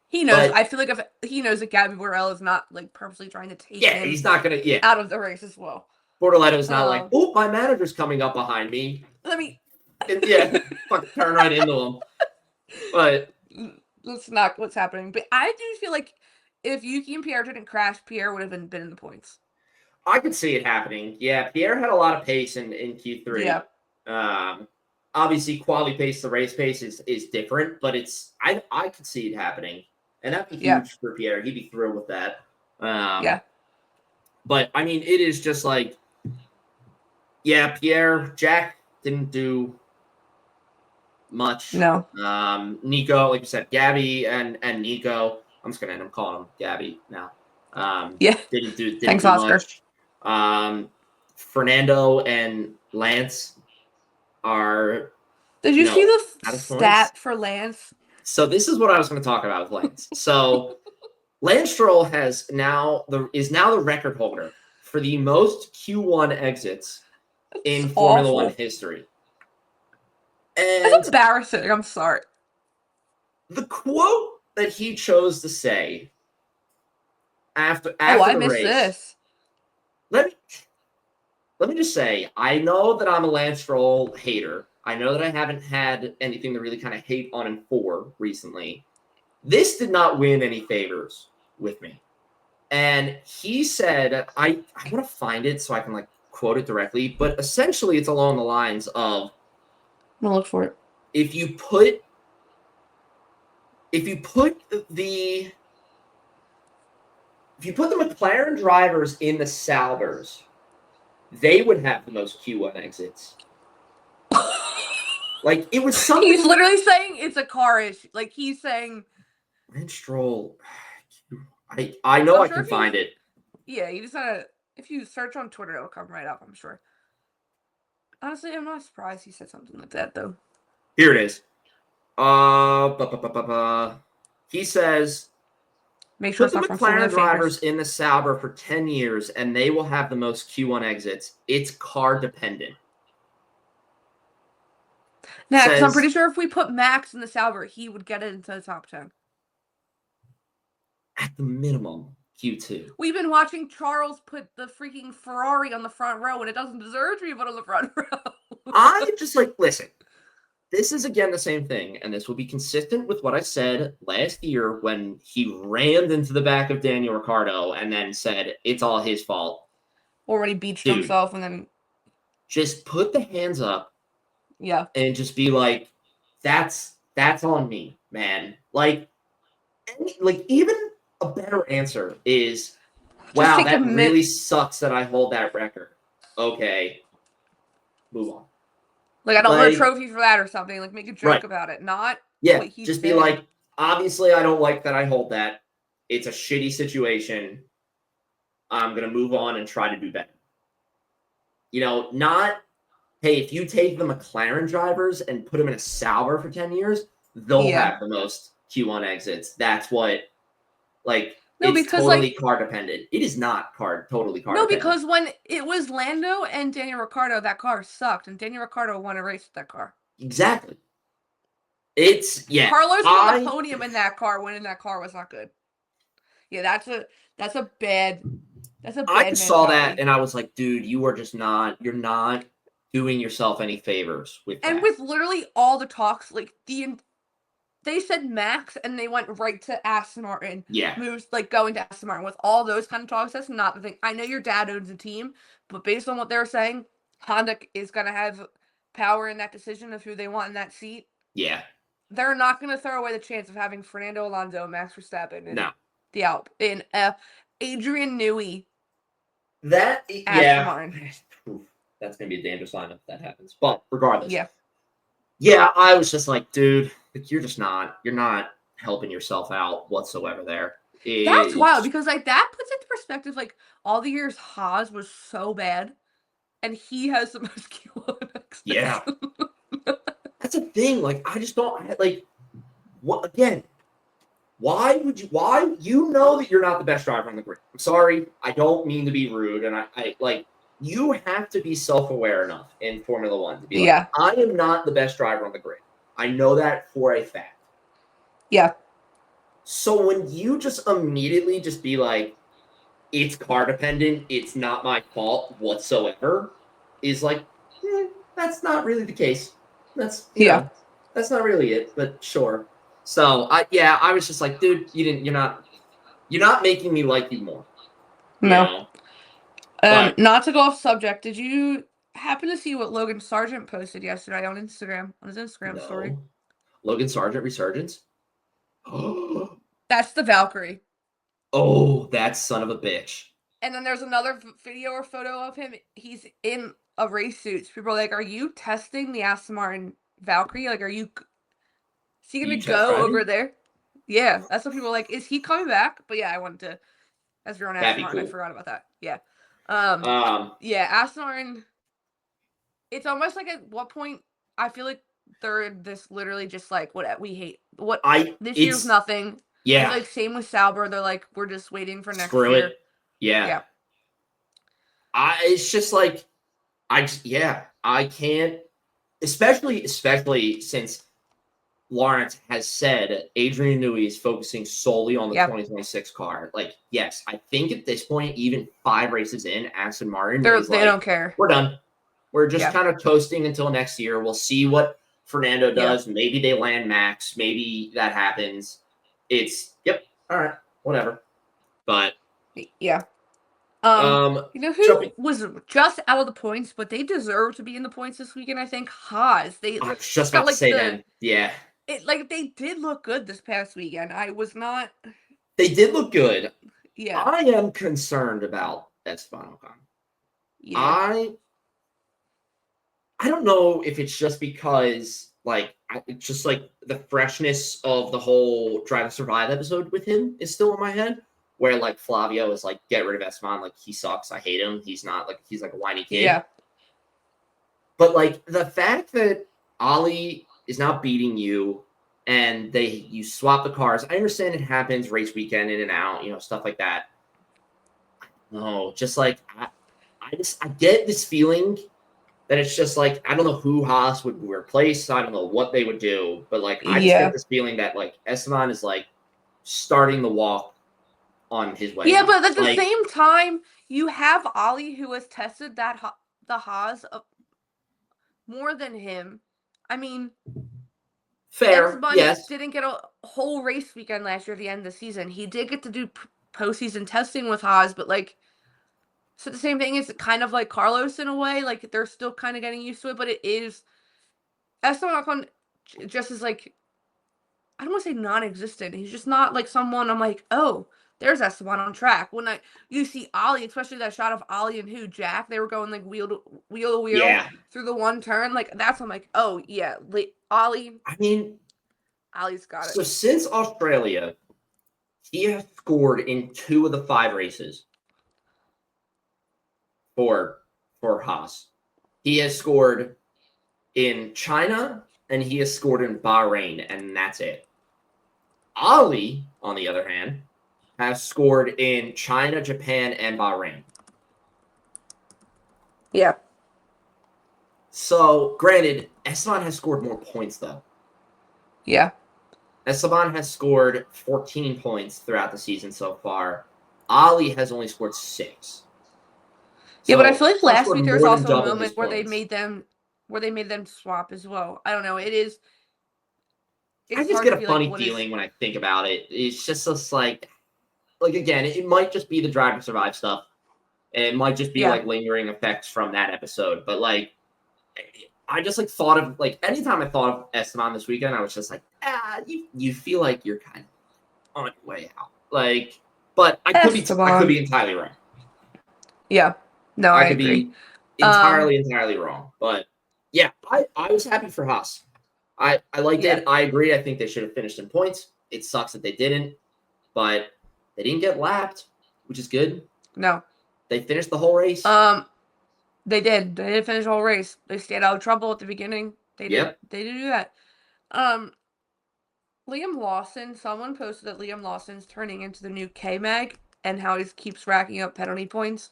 He knows. I feel like if he knows that Gabby Borrell is not purposely trying to take him he's not gonna out of the race as well. Bortoleto's not "Oh, my manager's coming up behind me. Let me fucking turn right into him." But that's not what's happening. But I do feel like if Yuki and Pierre didn't crash, Pierre would have been in the points. I could see it happening. Yeah, Pierre had a lot of pace in Q3. Yeah. Obviously, quality pace, the race pace is different, but I could see it happening. And that'd be huge for Pierre. He'd be thrilled with that. But, it is just Pierre, Jack didn't do much. No. Nico, like you said, Gabby and Nico. I'm just gonna end up calling him Gabby now. Yeah. Didn't Thanks, do Oscar. much. Fernando and Lance are. Did you see the out of stat points. for Lance? So this is what I was going to talk about with Lance. So Lance Stroll is now the record holder for the most Q1 exits in Formula awful. 1 history. That's And embarrassing. I'm sorry. the quote that he chose to say after I the missed race. this. Let me just say, I know that I'm a Lance Stroll hater. I know that I haven't had anything to really kind of hate on him for recently. This did not win any favors with me. And he said, I want to find it so I can like quote it directly, but essentially it's along the lines of, I'm gonna look for it. if you put the McLaren drivers in the Saubers, they would have the most Q1 exits. Like, it was something. He's literally saying it's a car issue. Like, he's saying. Lance Stroll. I know I can find it. Yeah, you just gotta. If you search on Twitter, it'll come right up, I'm sure. Honestly, I'm not surprised he said something like that, though. Here it is. He says, Make sure put the McLaren drivers in the Sauber for 10 years, and they will have the most Q1 exits. It's car dependent. Now, because I'm pretty sure if we put Max in the Sauber, he would get it into the top 10. At the minimum, Q2. We've been watching Charles put the freaking Ferrari on the front row, and it doesn't deserve to be put on the front row. I'm just like, listen, this is again the same thing, and this will be consistent with what I said last year when he rammed into the back of Daniel Ricciardo and then said it's all his fault. Already beached himself, and then just put the hands up. Yeah. And just be like, that's on me, man. Like even a better answer is, wow, that really sucks that I hold that record. Okay. Move on. Like, I don't want a trophy for that or something. Like, make a joke about it. Not what he's just saying. Be like, obviously I don't like that I hold that. It's a shitty situation. I'm going to move on and try to do better. Not, hey, if you take the McLaren drivers and put them in a Sauber for 10 years, they'll have the most Q1 exits. That's what, it's totally car dependent. It is not totally car dependent. No, because when it was Lando and Daniel Ricciardo, that car sucked, and Daniel Ricciardo won a race with that car. Exactly. Carlos won the podium in that car. Winning that car was not good. Yeah, that's a bad. I just saw that and I was like, dude, you're not doing yourself any favors with that. And with literally all the talks, like they said Max and they went right to Aston Martin. Yeah. Moves going to Aston Martin with all those kind of talks. That's not the thing. I know your dad owns a team, but based on what they're saying, Honda is gonna have power in that decision of who they want in that seat. Yeah. They're not gonna throw away the chance of having Fernando Alonso, Max Verstappen, and the Alp in Adrian Newey. Aston Martin. That's going to be a dangerous lineup if that happens. But regardless. Yeah, I was just like, dude, you're not helping yourself out whatsoever there. That's wild because that puts into perspective, all the years Haas was so bad and he has the most Q1 exits. Yeah. That's a thing. I just don't what again? Why you know that you're not the best driver on the grid? I'm sorry, I don't mean to be rude, and I you have to be self-aware enough in Formula 1 to be I am not the best driver on the grid. I know that for a fact. Yeah. So when you just immediately just be like, it's car dependent, it's not my fault whatsoever, is that's not really the case. That's that's not really it, but sure. So I was just like, dude, you're not making me like you more. No. Not to go off subject, did you happen to see what Logan Sargent posted yesterday on Instagram, on his Instagram story? Logan Sargent Resurgence? That's the Valkyrie. Oh, that son of a bitch. And then there's another video or photo of him. He's in a race suit. People are like, are you testing the Aston Martin Valkyrie? Like, is he gonna You check go Friday? over there? Yeah, that's what people are like. Is he coming back? But yeah, I wanted to. As you're on That'd Aston be Martin, I cool. forgot about that. Yeah. Um, Yeah, Aston Martin. It's almost like at what point I feel like they're this literally just like what we hate. This year's nothing. I feel yeah, like same with Sauber. They're like we're just waiting for next screw year. it. Yeah. Yeah. It's just like, I can't, especially since Lawrence has said Adrian Newey is focusing solely on the Yep. 2026 car. Like, yes, I think at this point, even 5 races in, Aston Martin They is like, don't care. we're done. We're just Yeah. kind of coasting until next year. We'll see what Fernando Yeah. does. Maybe they land Max. Maybe that happens. All right, whatever. But Yeah. You know who jumping, was just out of the points, but they deserve to be in the points this weekend? I think Haas. They I was just got about to say then. Yeah. They did look good this past weekend. I was not. They did look good. Yeah. I am concerned about Esteban Ocon. Yeah. I don't know if it's just because it's just like the freshness of the whole Drive to Survive episode with him is still in my head. Where like Flavio is like, get rid of Esteban, like he sucks, I hate him. He's like a whiny kid. Yeah. But like the fact that Ali is not beating you and you swap the cars. I understand it happens race weekend in and out, stuff like that. No, just like I get this feeling that it's just like I don't know who Haas would replace. I don't know what they would do, but like I just get this feeling that like Esteban is like starting the walk on his way. Yeah, but at the same time, you have Ali who has tested the Haas more than him. I mean, fair. Esteban Yes, didn't get a whole race weekend last year at the end of the season. He did get to do postseason testing with Haas, but like, so the same thing is kind of like Carlos in a way. Like they're still kind of getting used to it, but it is Esteban Ocon just is like, I don't want to say non-existent. He's just not like someone I'm like, oh, there's Esteban on track. When you see Ali, especially that shot of Ali and Jack, they were going like wheel to wheel through the one turn. Like that's I'm like, oh yeah, Ali. I mean, Ali's got it. So since Australia, he has scored in 2 of the 5 races for Haas. He has scored in China and he has scored in Bahrain, and that's it. Ali, on the other hand, has scored in China, Japan, and Bahrain. Yeah. So, granted, Esteban has scored more points, though. Yeah. Esteban has scored 14 points throughout the season so far. Ali has only scored 6. Yeah, but I feel like last week there was also a a moment where they made them swap as well. I don't know. It's I just get a funny feeling when I think about it. It's just like again, it might just be the Drive to Survive stuff. And it might just be like lingering effects from that episode. But like, I just like thought of like anytime I thought of Esteban this weekend, I was just like, you feel like you're kind of on your way out. Like, but I could be entirely wrong. Yeah. No, I could agree. be entirely wrong. But yeah, I was happy for Haas. I liked it. I agree. I think they should have finished in points. It sucks that they didn't, but they didn't get lapped, which is good. No. They finished the whole race. They did. They did finish the whole race. They stayed out of trouble at the beginning. They did. They did do that. Liam Lawson. Someone posted that Liam Lawson's turning into the new K-Mag and how he keeps racking up penalty points.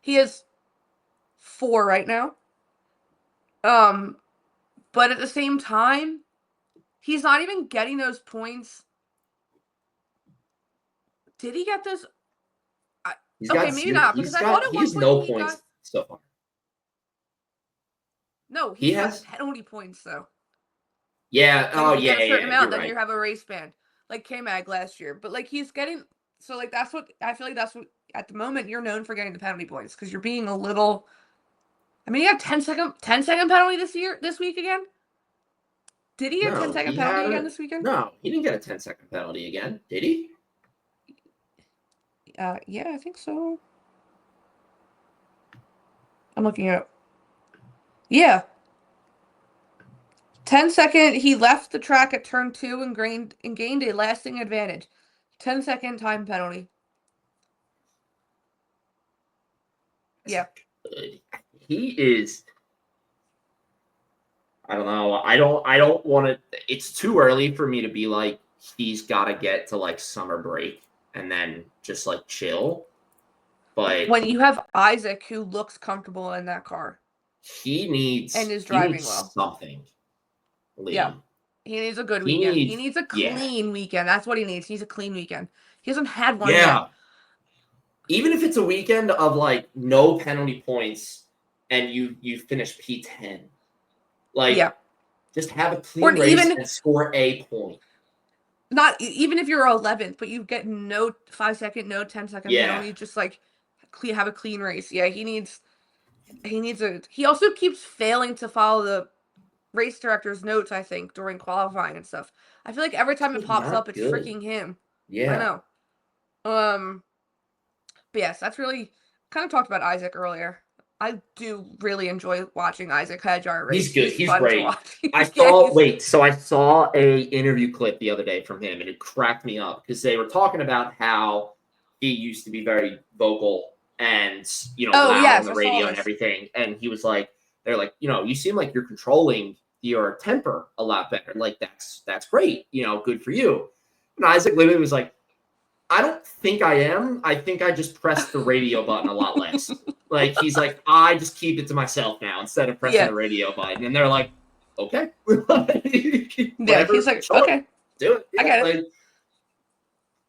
He has 4 right now. But at the same time, he's not even getting those points. Did he get those? Maybe not, because I thought at one point no points so far. No, he has penalty points though. Yeah. Like you get a certain amount, then you have a race ban, like K-Mag last year. But like he's getting, so like that's what I feel like that's what at the moment you're known for getting the penalty points because you're being a little. I mean, he had 10-second penalty this week again. Did he get 10-second penalty again this weekend? No, he didn't get a 10-second penalty again, did he? Yeah, I think so. I'm looking it up. Yeah. 10-second, he left the track at turn 2 and gained a lasting advantage. 10-second time penalty. Yeah. He is. I don't know. I don't want to. It's too early for me to be like, he's got to get to like summer break and then just like chill. But when you have Isaac who looks comfortable in that car, he needs and is driving well. Something. Liam. Yeah. He needs a good weekend. He needs a clean weekend. That's what he needs. He needs a clean weekend. He hasn't had one yet. Even if it's a weekend of like no penalty points and you finish P10. Like, just have a clean race and score a point. Not even if you're 11th, but you get no 5-second, no 10-second penalty. Just like have a clean race. Yeah, he needs. He also keeps failing to follow the race director's notes, I think, during qualifying and stuff. I feel like every time it pops up, it's freaking him. Yeah, I know. But yes, that's really kind of talked about Isaac earlier. I do really enjoy watching Isaac Hadjar race. He's good. He's great. I saw a interview clip the other day from him, and it cracked me up because they were talking about how he used to be very vocal and loud on the radio and everything. And he was like, they're like, you seem like you're controlling your temper a lot better. Like that's great. Good for you. And Isaac literally was like, I don't think I am. I think I just pressed the radio button a lot less. Like, he's like, I just keep it to myself now instead of pressing the radio button. And they're like, okay. He's like, okay. Do it. I get it.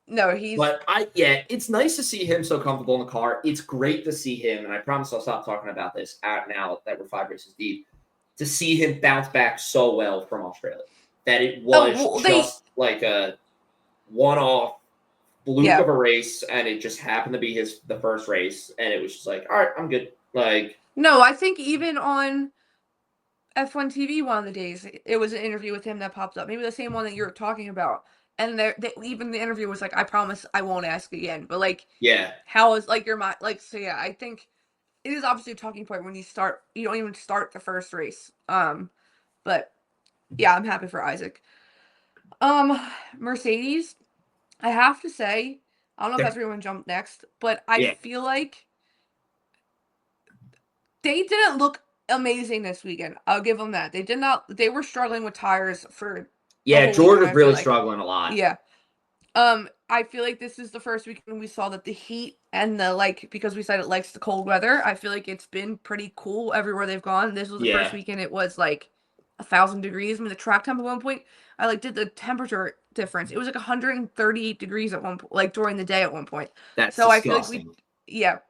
No, it's nice to see him so comfortable in the car. It's great to see him, and I promise I'll stop talking about this now that we're 5 races deep, to see him bounce back so well from Australia. That it was just like a one-off fluke of a race, and it just happened to be the first race, and it was just like, all right, I'm good. Like, no, I think even on F1 TV one of the days, it was an interview with him that popped up. Maybe the same one that you're talking about. And even the interview was like, I promise I won't ask again. But like, how is like your mind? Like, so yeah, I think it is obviously a talking point when you don't even start the first race. But yeah, I'm happy for Isaac. Mercedes, I have to say, I don't know if everyone jumped next, but I feel like they didn't look amazing this weekend. I'll give them that. They were struggling with tires for. Yeah, George was really struggling a lot. Yeah. I feel like this is the first weekend we saw that the heat and because we said it likes the cold weather, I feel like it's been pretty cool everywhere they've gone. This was the first weekend it was like 1,000 degrees. I mean, the track temp at one point, I did the temperature difference. It was like 138 degrees at one point, like during the day at one point. That's disgusting. I feel like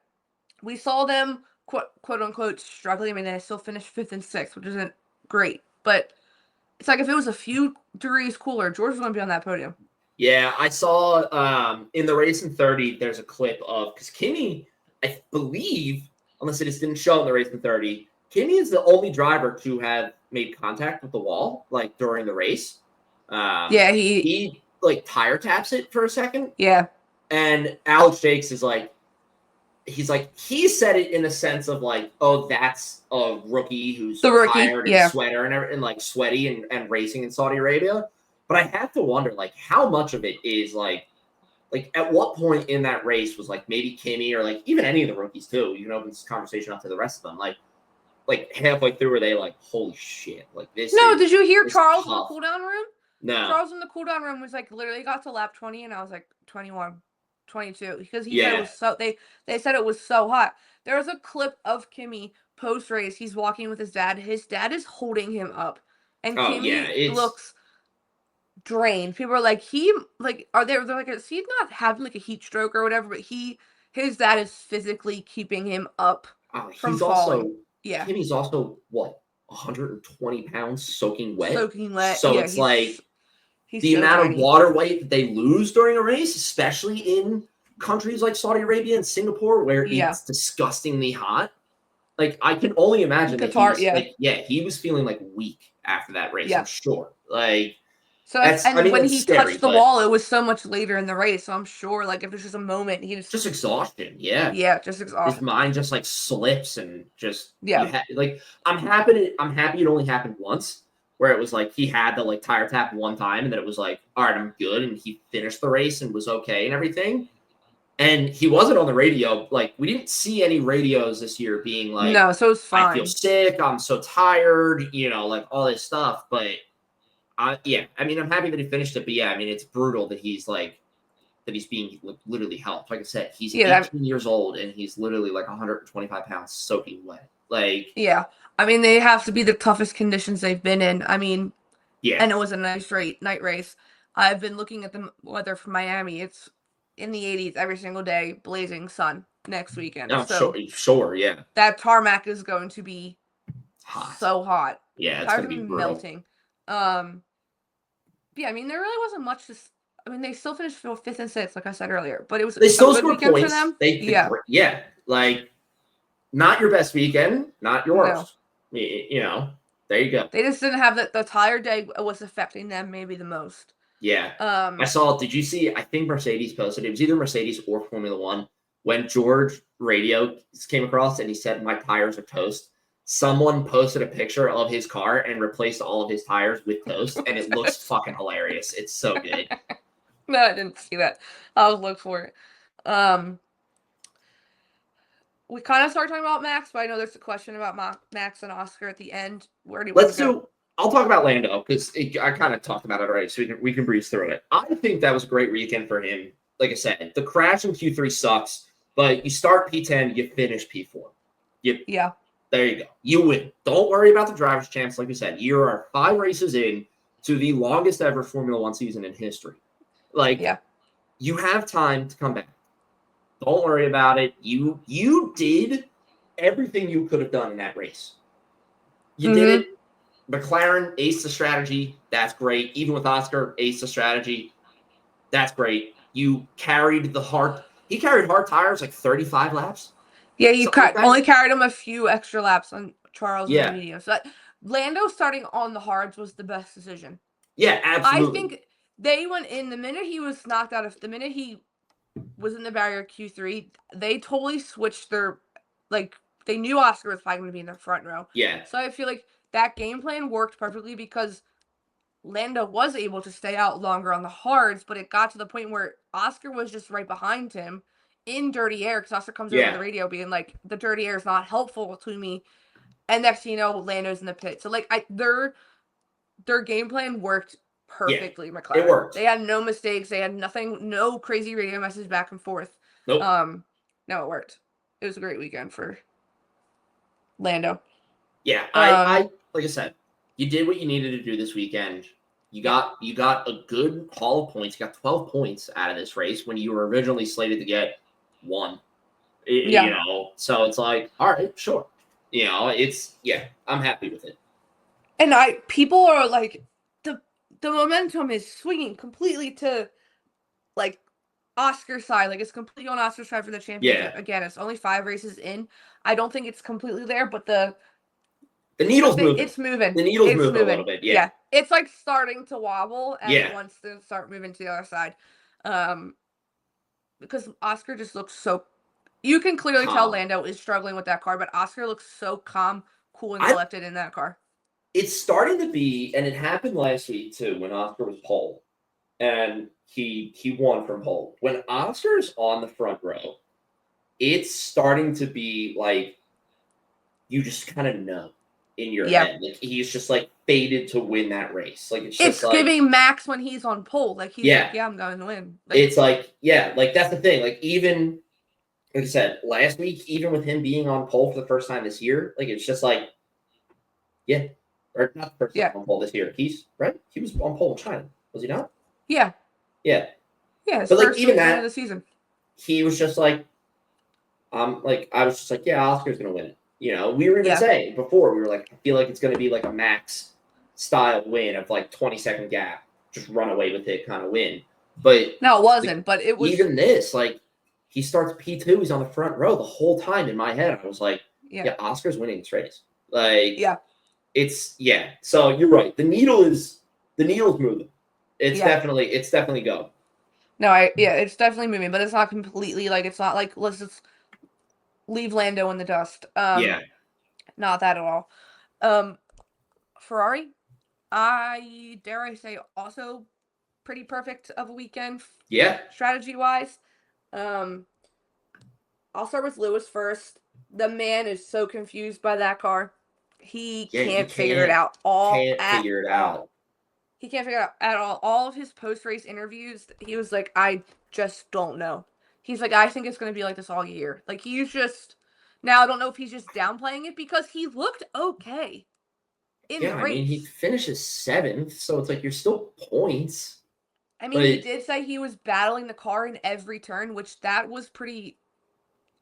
we saw them quote unquote struggling. I mean, they still finished 5th and 6th, which isn't great, but it's like if it was a few degrees cooler, George was going to be on that podium. Yeah, I saw in the race in 30, there's a clip of, because Kimi, I believe, unless it just didn't show in the race in 30, Kimi is the only driver to have made contact with the wall, like during the race. He tire taps it for a second. Yeah. And Alex Jakes is like, he said it in a sense of like, oh, that's a rookie who's tired and sweater and like sweaty and racing in Saudi Arabia. But I have to wonder, like, how much of it is like at what point in that race was like maybe Kimi or like even any of the rookies too, you can open this conversation up to the rest of them, like halfway through were they like, holy shit, like this. No, did you hear Charles in the cool down room? No. Charles in the cool down room was like literally got to lap 20 and I was like 21. 22 because he said it was so they said it was so hot. There was a clip of Kimi post race. He's walking with his dad. His dad is holding him up, and Kimi looks drained. People are like, they're like, is he not having like a heat stroke or whatever? But his dad is physically keeping him up from falling. Kimi's also what 120 pounds soaking wet. So it's like. The amount of water weight that they lose during a race, especially in countries like Saudi Arabia and Singapore, where it's disgustingly hot. Like, I can only imagine he was feeling like weak after that race. I'm sure. Like, so when he touched the wall, it was so much later in the race. So I'm sure, like, if there's just a moment, he just exhaustion. Yeah, just exhaustion. His mind just like slips and just I'm happy it only happened once. where it was like he had the like tire tap one time and then it was like, all right, I'm good. And he finished the race and was okay and everything. And he wasn't on the radio. Like, we didn't see any radios this year being like, No, so it's fine. I feel sick, I'm so tired, you know, like all this stuff. But yeah, I mean, I'm happy that he finished it. But yeah, I mean, it's brutal that he's like, that he's being like, literally helped. Like I said, he's 18 years old and he's literally like 125 pounds soaking wet. Like, yeah, I mean, they have to be the toughest conditions they've been in. I mean, yeah, and it was a nice night race. I've been looking at the weather for Miami. It's in the 80s every single day, blazing sun next weekend. No, so sure, yeah. That tarmac is going to be hot. So hot. Yeah, it's going to be melting. Yeah, I mean, there really wasn't much to. I mean, they still finished 5th and 6th, like I said earlier, but it was they still a good scored weekend points. for them. Yeah, like not your best weekend, not your worst. No. You know, there you go. They just didn't have the tire day was affecting them maybe the most. Yeah. I saw. Did you see? I think Mercedes posted. It was either Mercedes or Formula One when George Radio came across and he said, "My tires are toast." Someone posted a picture of his car and replaced all of his tires with toast, and it looks fucking hilarious. It's so good. No, I didn't see that. I'll look for it. We kind of started talking about Max, but I know there's a question about Max and Oscar at the end. Where do you want to go? I'll talk about Lando because I kind of talked about it already, so we can breeze through it. I think that was a great weekend for him. Like I said, the crash in Q3 sucks, but you start P10, you finish P4. Yeah. There you go. You win. Don't worry about the driver's champs. Like we said, you are 5 races in to the longest ever Formula One season in history. Like, you have time to come back. Don't worry about it. You did everything you could have done in that race. You did it. McLaren aced the strategy. That's great. Even with Oscar, aced the strategy. That's great. You carried he carried hard tires like 35 laps. Yeah, you only carried him a few extra laps on Charles and the medium. So Lando starting on the hards was the best decision. Yeah, absolutely. I think they went in the minute he was knocked out the minute he was in the barrier Q3, they totally switched their, like, they knew Oscar was probably going to be in the front row. Yeah. So I feel like that game plan worked perfectly because Lando was able to stay out longer on the hards, but it got to the point where Oscar was just right behind him in dirty air because Oscar comes over the radio being like, the dirty air is not helpful to me. And next thing you know, Lando's in the pit. So, like, their game plan worked perfectly, McLaren. It worked. They had no mistakes. They had nothing, no crazy radio messages back and forth. Nope. No, it worked. It was a great weekend for Lando. Yeah, I like I said, you did what you needed to do this weekend. You got a good haul of points. You got 12 points out of this race when you were originally slated to get 1. You know, so it's like, all right, sure. You know, I'm happy with it. And people are like, the momentum is swinging completely to, like, Oscar's side. Like, it's completely on Oscar's side for the championship. Yeah. Again, it's only 5 races in. I don't think it's completely there, but the needle's moving. It's moving. The needle's moving a little bit. Yeah. It's like starting to wobble and it wants to start moving to the other side. Because Oscar just looks so. You can clearly tell Lando is struggling with that car, but Oscar looks so calm, cool, and collected in that car. It's starting to be, and it happened last week too when Oscar was pole, and he won from pole. When Oscar's on the front row, it's starting to be like you just kind of know in your head. Like, he's just like fated to win that race. Like, it's like, giving Max when he's on pole. Like, he's like, I'm going to win. Like, it's like, like that's the thing. Like, even like I said last week, even with him being on pole for the first time this year, like, it's just like, or not the first time on pole this year. He was on pole in China, was he not? Yeah. Yeah. Yeah. His but first like even that of the season, he was just like, I was just like, Oscar's gonna win it. You know, we were even saying before, we were like, I feel like it's going to be like a Max style win of like 20-second gap, just run away with it kind of win. But no, it wasn't. But it was even this, like, he starts P2, he's on the front row the whole time. In my head, I was like, Oscar's winning this race. Like, it's So you're right. The needle's moving. It's definitely going. No, it's definitely moving, but it's not completely like, it's not like let's just leave Lando in the dust. Not that at all. Ferrari, dare I say, also pretty perfect of a weekend. Yeah. Strategy-wise. I'll start with Lewis first. The man is so confused by that car. He can't figure it out out. He can't figure it out at all. All of his post-race interviews, he was like, I just don't know. He's like, I think it's going to be like this all year. Like, he's just... Now, I don't know if he's just downplaying it because he looked okay in the race. I mean, he finishes 7th, so it's like you're still points. I mean, he did say he was battling the car in every turn, which that was pretty...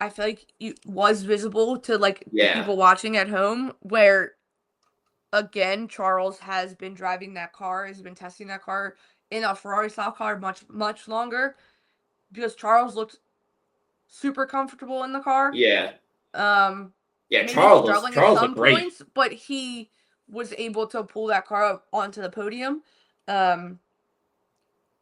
I feel like it was visible to, like, people watching at home, where, again, Charles has been driving that car, has been testing that car in a Ferrari-style car much, much longer, because Charles looked super comfortable in the car. Yeah. Maybe Charles struggling at some great. points, but he was able to pull that car up onto the podium. But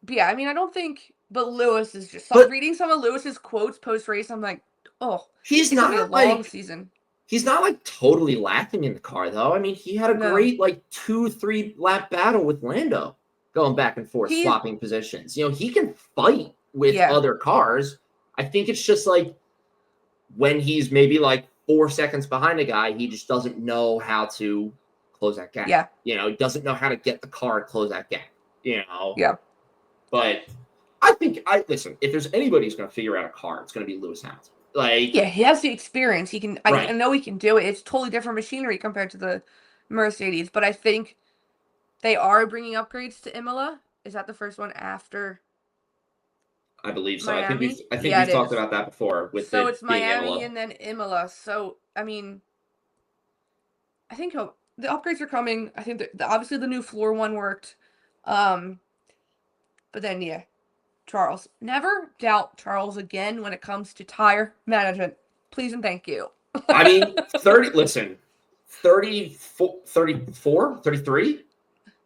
yeah, I mean, I don't think... But Lewis is just... reading some of Lewis's quotes post-race, I'm like, oh, he's not a long season. He's not like totally lacking in the car, though. I mean, he had a great like 2-3 lap battle with Lando, going back and forth, swapping positions. You know, he can fight with other cars. I think it's just like when he's maybe like 4 seconds behind a guy, he just doesn't know how to close that gap. Yeah. You know, he doesn't know how to get the car to close that gap. You know. Yeah. But I think listen, if there's anybody who's going to figure out a car, it's going to be Lewis Hamilton. Like, yeah, he has the experience. He can. I know he can do it. It's totally different machinery compared to the Mercedes, but I think they are bringing upgrades to Imola. Is that the first one after? I believe so. Miami? I think we've talked about that before. It's Miami and then Imola. So I mean, I think the upgrades are coming. I think obviously the new floor one worked, but then Charles. Never doubt Charles again when it comes to tire management. Please and thank you. I mean, 34, 33?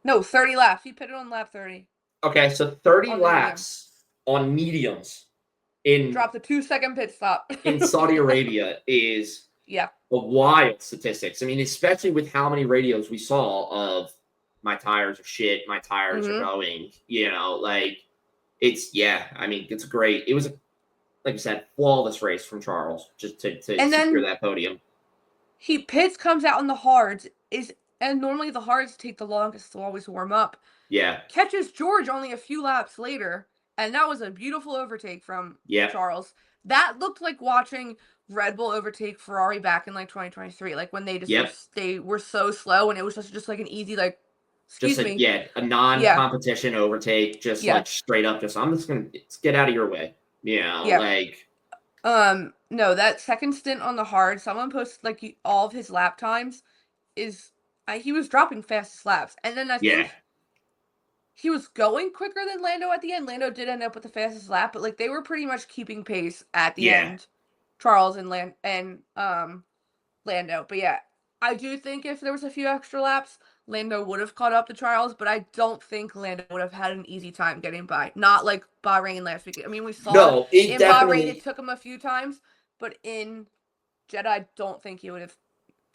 No, 30 laps. He pitted on lap 30. Okay, so 30 laps on mediums. Drop the 2-second pit stop. in Saudi Arabia is a wild statistics. I mean, especially with how many radios we saw of my tires are shit, my tires are going, you know, like... I mean, it's great. It was, like I said, flawless race from Charles just to secure that podium. He pits, comes out on the hards, and normally the hards take the longest to always warm up. Yeah. Catches George only a few laps later, and that was a beautiful overtake from Charles. That looked like watching Red Bull overtake Ferrari back in like 2023, like when they just they were so slow, and it was just like an easy like. A non-competition overtake, just like straight up. I'm just gonna get out of your way. Like. No, that second stint on the hard, someone posted like all of his lap times he was dropping fastest laps, and then I think he was going quicker than Lando at the end. Lando did end up with the fastest lap, but like they were pretty much keeping pace at the end. Charles and Lando, but I do think if there was a few extra laps, Lando would have caught up to Charles, but I don't think Lando would have had an easy time getting by. Not like Bahrain last week. I mean, we saw in Bahrain it took him a few times, but in Jeddah, I don't think he would have.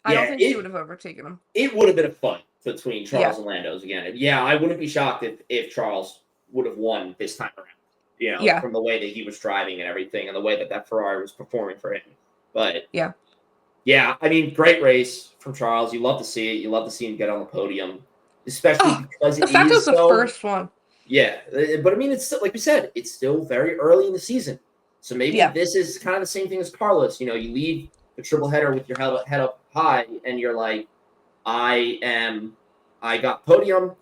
I don't think he would have overtaken him. It would have been a fight between Charles and Lando's again. I wouldn't be shocked if Charles would have won this time around. You know, from the way that he was driving and everything, and the way that Ferrari was performing for him. But I mean, great race from Charles. You love to see it. You love to see him get on the podium, especially because the fact it was the first one. Yeah, but I mean, it's still, like we said, it's still very early in the season, so maybe this is kind of the same thing as Carlos. You know, you leave the triple header with your head up high, and you're like, I got podium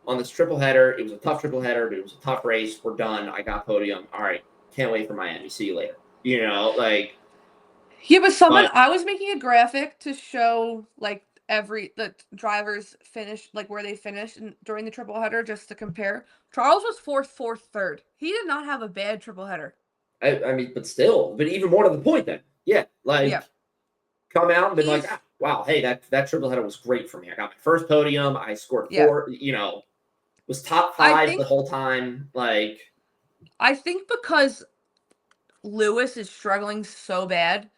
on this triple header. It was a tough triple header, but it was a tough race. We're done. I got podium. All right, can't wait for Miami. See you later. You know, like. Yeah, but I was making a graphic to show like the drivers finished, like where they finished during the triple header, just to compare. Charles was fourth, third. He did not have a bad triple header. I mean, but even more to the point then. Come out and been like, wow, hey, that triple header was great for me. I got my first podium. I scored 4, was top 5 the whole time. Like, I think because Lewis is struggling so bad,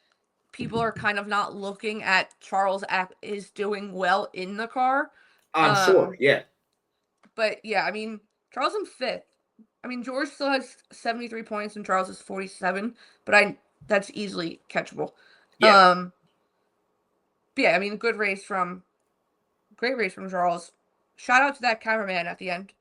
people are kind of not looking at Charles is doing well in the car. I'm sure, But yeah, I mean, Charles in 5th. I mean, George still has 73 points and Charles is 47, but that's easily catchable. Yeah. But yeah, I mean, great race from Charles. Shout out to that cameraman at the end.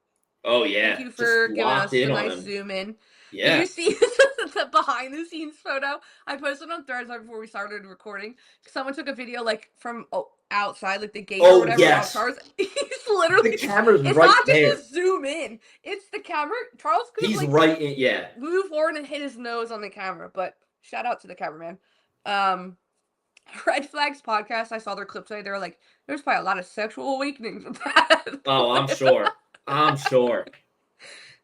Oh yeah. Thank you Just for giving locked us the in on nice him. zoom in. Yeah. Did you see the behind the scenes photo I posted on Threads right before we started recording? Someone took a video like from outside, like the gate or whatever. Yes. Charles, he's literally The camera's it's right not there. just a zoom in. It's the camera. Charles could have He's like right in. Yeah. moved forward and hit his nose on the camera. But shout out to the cameraman. Red Flags podcast. I saw their clip today. They were like, "There's probably a lot of sexual awakenings with that." Oh, I'm sure. I'm sure.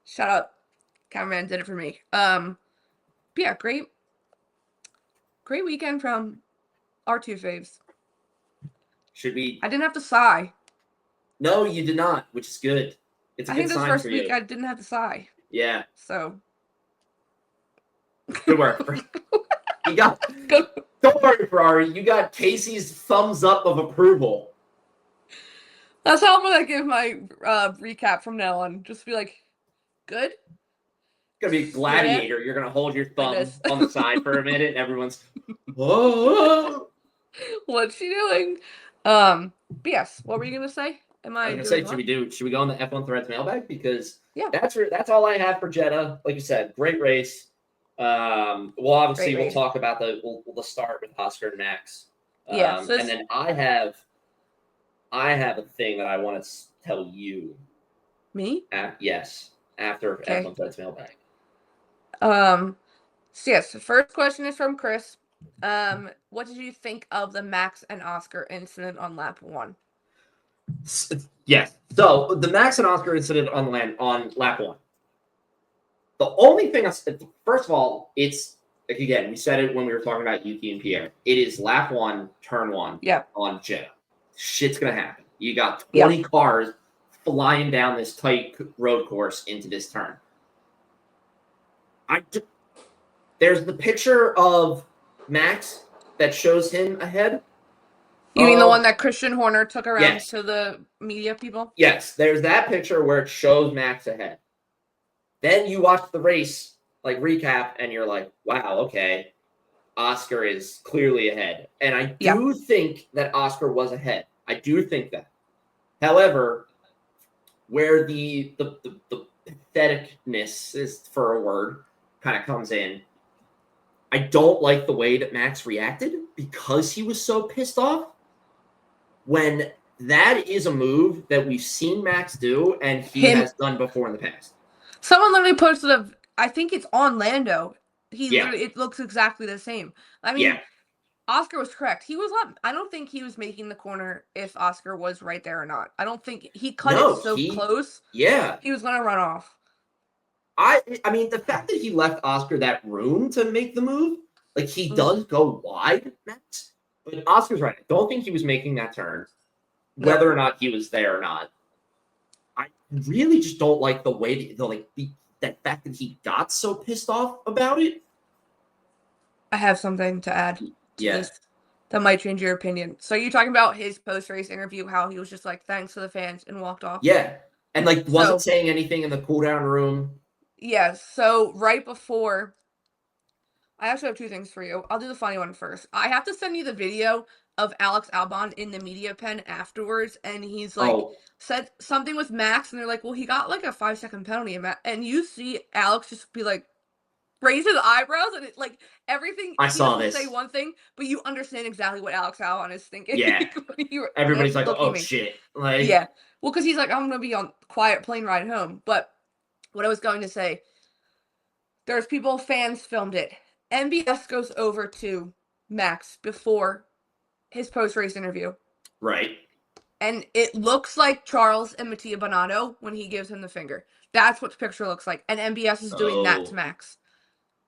Shout out. Cameraman did it for me. But yeah, great weekend from our two faves. Should we? I didn't have to sigh. No, you did not, which is good. It's a I good think this sign first for week you. I didn't have to sigh. Yeah. So Good work. You got. Don't worry, Ferrari. You got Casey's thumbs up of approval. That's how I'm gonna give my recap from now on. Just be like, good. It's gonna be gladiator. You're gonna hold your thumb this. on the side for a minute. And everyone's, whoa. What's she doing? But yes, what were you gonna say? I was gonna say, should we go on the F1 Threads mailbag? Because yeah, that's all I have for Jeddah. Like you said, great race. We'll talk about the start with Oscar and Max. Yeah, and then I have a thing that I want to tell you. Me? Yes, after F1 Threads mailbag. So yes, the first question is from Chris. What did you think of the Max and Oscar incident on lap 1? Yes. So the Max and Oscar incident on lap 1. The only thing, first of all, it's like, again, we said it when we were talking about Yuki and Pierre. It is lap 1, turn 1 on Jeddah. Shit's going to happen. You got 20 cars flying down this tight road course into this turn. There's the picture of Max that shows him ahead. You mean the one that Christian Horner took around to the media people? Yes, there's that picture where it shows Max ahead. Then you watch the race, like recap, and you're like, wow, okay, Oscar is clearly ahead. And I do think that Oscar was ahead. I do think that. However, where the patheticness is, for a word, kind of comes in, I don't like the way that Max reacted because he was so pissed off. When that is a move that we've seen Max do and he has done before in the past. Someone literally posted I think it's on Lando. It looks exactly the same. I mean, Oscar was correct. He was not. I don't think he was making the corner if Oscar was right there or not. I don't think he cut it so close. Yeah, he was gonna run off. I mean, the fact that he left Oscar that room to make the move, like he does go wide, Max. But Oscar's right. I don't think he was making that turn, whether or not he was there or not. I really just don't like the way that fact that he got so pissed off about it. I have something to add to this that might change your opinion. So you're talking about his post-race interview, how he was just like, thanks to the fans, and walked off? Yeah. And wasn't saying anything in the cool-down room. Yeah, so right before, I actually have two things for you. I'll do the funny one first. I have to send you the video of Alex Albon in the media pen afterwards, and he's like, said something with Max, and they're like, well, he got like a 5-second penalty, and you see Alex just be like, raise his eyebrows, and it like everything. I saw this. Say one thing, but you understand exactly what Alex Albon is thinking. Yeah. Everybody's like, oh shit. Like, yeah. Well, because he's like, I'm gonna be on quiet plane ride home. But what I was going to say, there's fans filmed it. MBS goes over to Max before his post-race interview. Right. And it looks like Charles and Mattia Binotto when he gives him the finger. That's what the picture looks like. And MBS is doing that to Max.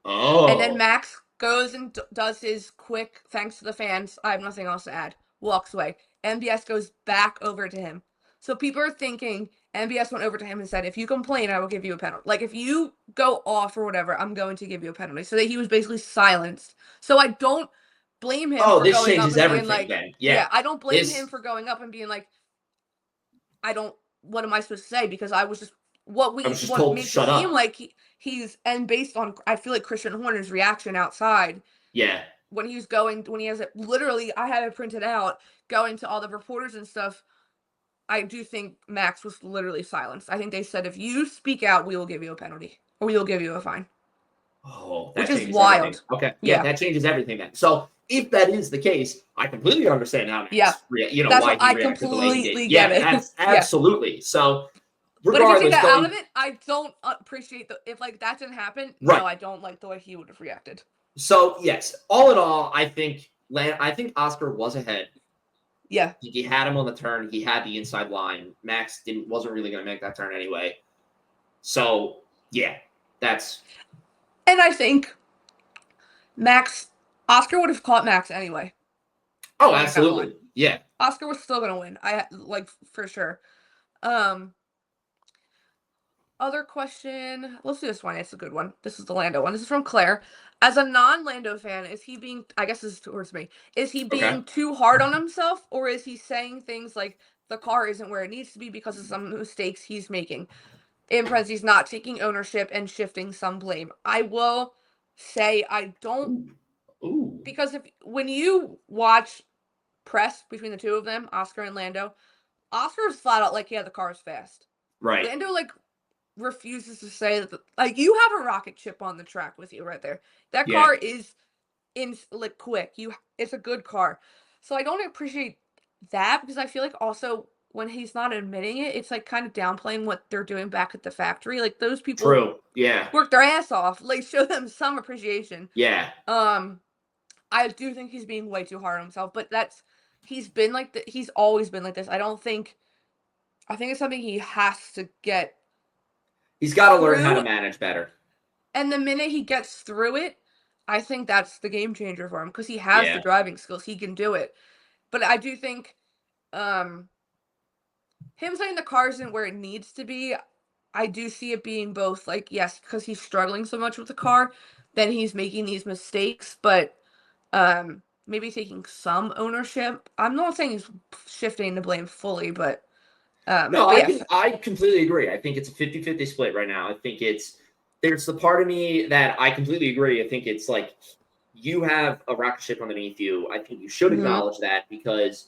Oh. And then Max goes and does his quick, thanks to the fans, I have nothing else to add, walks away. MBS goes back over to him. So people are thinking MBS went over to him and said, if you complain, I will give you a penalty. Like, if you go off or whatever, I'm going to give you a penalty. So that he was basically silenced. So I don't blame him for going up and being like, then. Yeah, I don't blame him for going up and being like, I don't what am I supposed to say? Because I was just what I was just what told to makes it shut seem up. like he's, and based on, I feel like Christian Horner's reaction outside Yeah. when he has it literally, I had it printed out, going to all the reporters and stuff. I do think Max was literally silenced. I think they said, if you speak out, we will give you a penalty or we will give you a fine. Oh, that Which is changes wild. everything. Okay. Yeah. That changes everything then. So if that is the case, I completely understand how Max, Yeah. That's why what he I reacted the way he completely did. get Yeah, it. absolutely. So But if you take regardless, that out of it, I don't appreciate if like that didn't happen. Right. No, I don't like the way he would have reacted. So yes, all in all, I think Oscar was ahead. Yeah. He had him on the turn. He had the inside line. Max wasn't really going to make that turn anyway. So yeah, that's. And I think Oscar would have caught Max anyway. Oh, absolutely. Yeah. Oscar was still gonna win. I like for sure. Other question. Let's do this one. It's a good one. This is the Lando one. This is from Claire. As a non-Lando fan, is he being, I guess this is towards me, is he being too hard on himself, or is he saying things like the car isn't where it needs to be because of some mistakes he's making? In parentheses, not taking ownership and shifting some blame. I will say I don't. Ooh. Because when you watch press between the two of them, Oscar and Lando, Oscar is flat out like, yeah, the car is fast. Right. Lando like refuses to say that. Like, you have a rocket ship on the track with you right there. That car is quick. It's a good car. So I don't appreciate that, because I feel like also when he's not admitting it, it's like kind of downplaying what they're doing back at the factory. Like, those people work their ass off. Like, show them some appreciation. Yeah. I do think he's being way too hard on himself, but he's been like he's always been like this. I think it's something he has to get. He's got to learn how to manage better. And the minute he gets through it, I think that's the game changer for him, because he has the driving skills. He can do it. But I do think him saying the car isn't where it needs to be, I do see it being both, like, yes, because he's struggling so much with the car, then he's making these mistakes, but maybe taking some ownership. I'm not saying he's shifting the blame fully, but no, I completely agree. I think it's a 50-50 split right now. I think there's the part of me that I completely agree. I think it's like, you have a rocket ship underneath you. I think you should acknowledge that, because,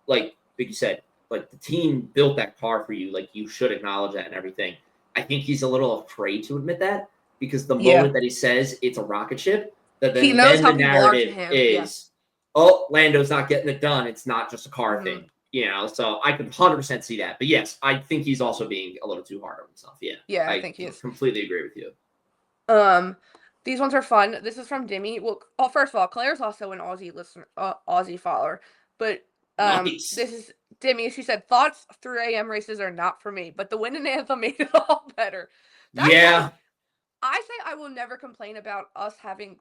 like you said, like, the team built that car for you. Like, you should acknowledge that and everything. I think he's a little afraid to admit that, because the moment that he says it's a rocket ship, then the narrative is, oh, Lando's not getting it done. It's not just a car thing. So I can 100% see that. But yes, I think he's also being a little too hard on himself. Yeah. Yeah, I think he is. Completely agree with you. These ones are fun. This is from Dimmy. Well, first of all, Claire's also an Aussie listener, Aussie follower. But nice. This is Dimmy. She said, thoughts 3 a.m. races are not for me, but the winning anthem made it all better. I say I will never complain about us having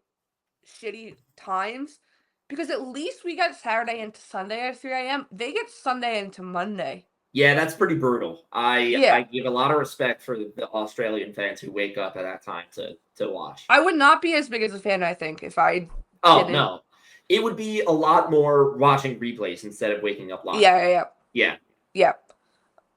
shitty times, because at least we got Saturday into Sunday at 3 a.m. They get Sunday into Monday. Yeah, that's pretty brutal. I give a lot of respect for the Australian fans who wake up at that time to watch. I would not be as big as a fan, I think, if I didn't. No. It would be a lot more watching replays instead of waking up live. Yeah.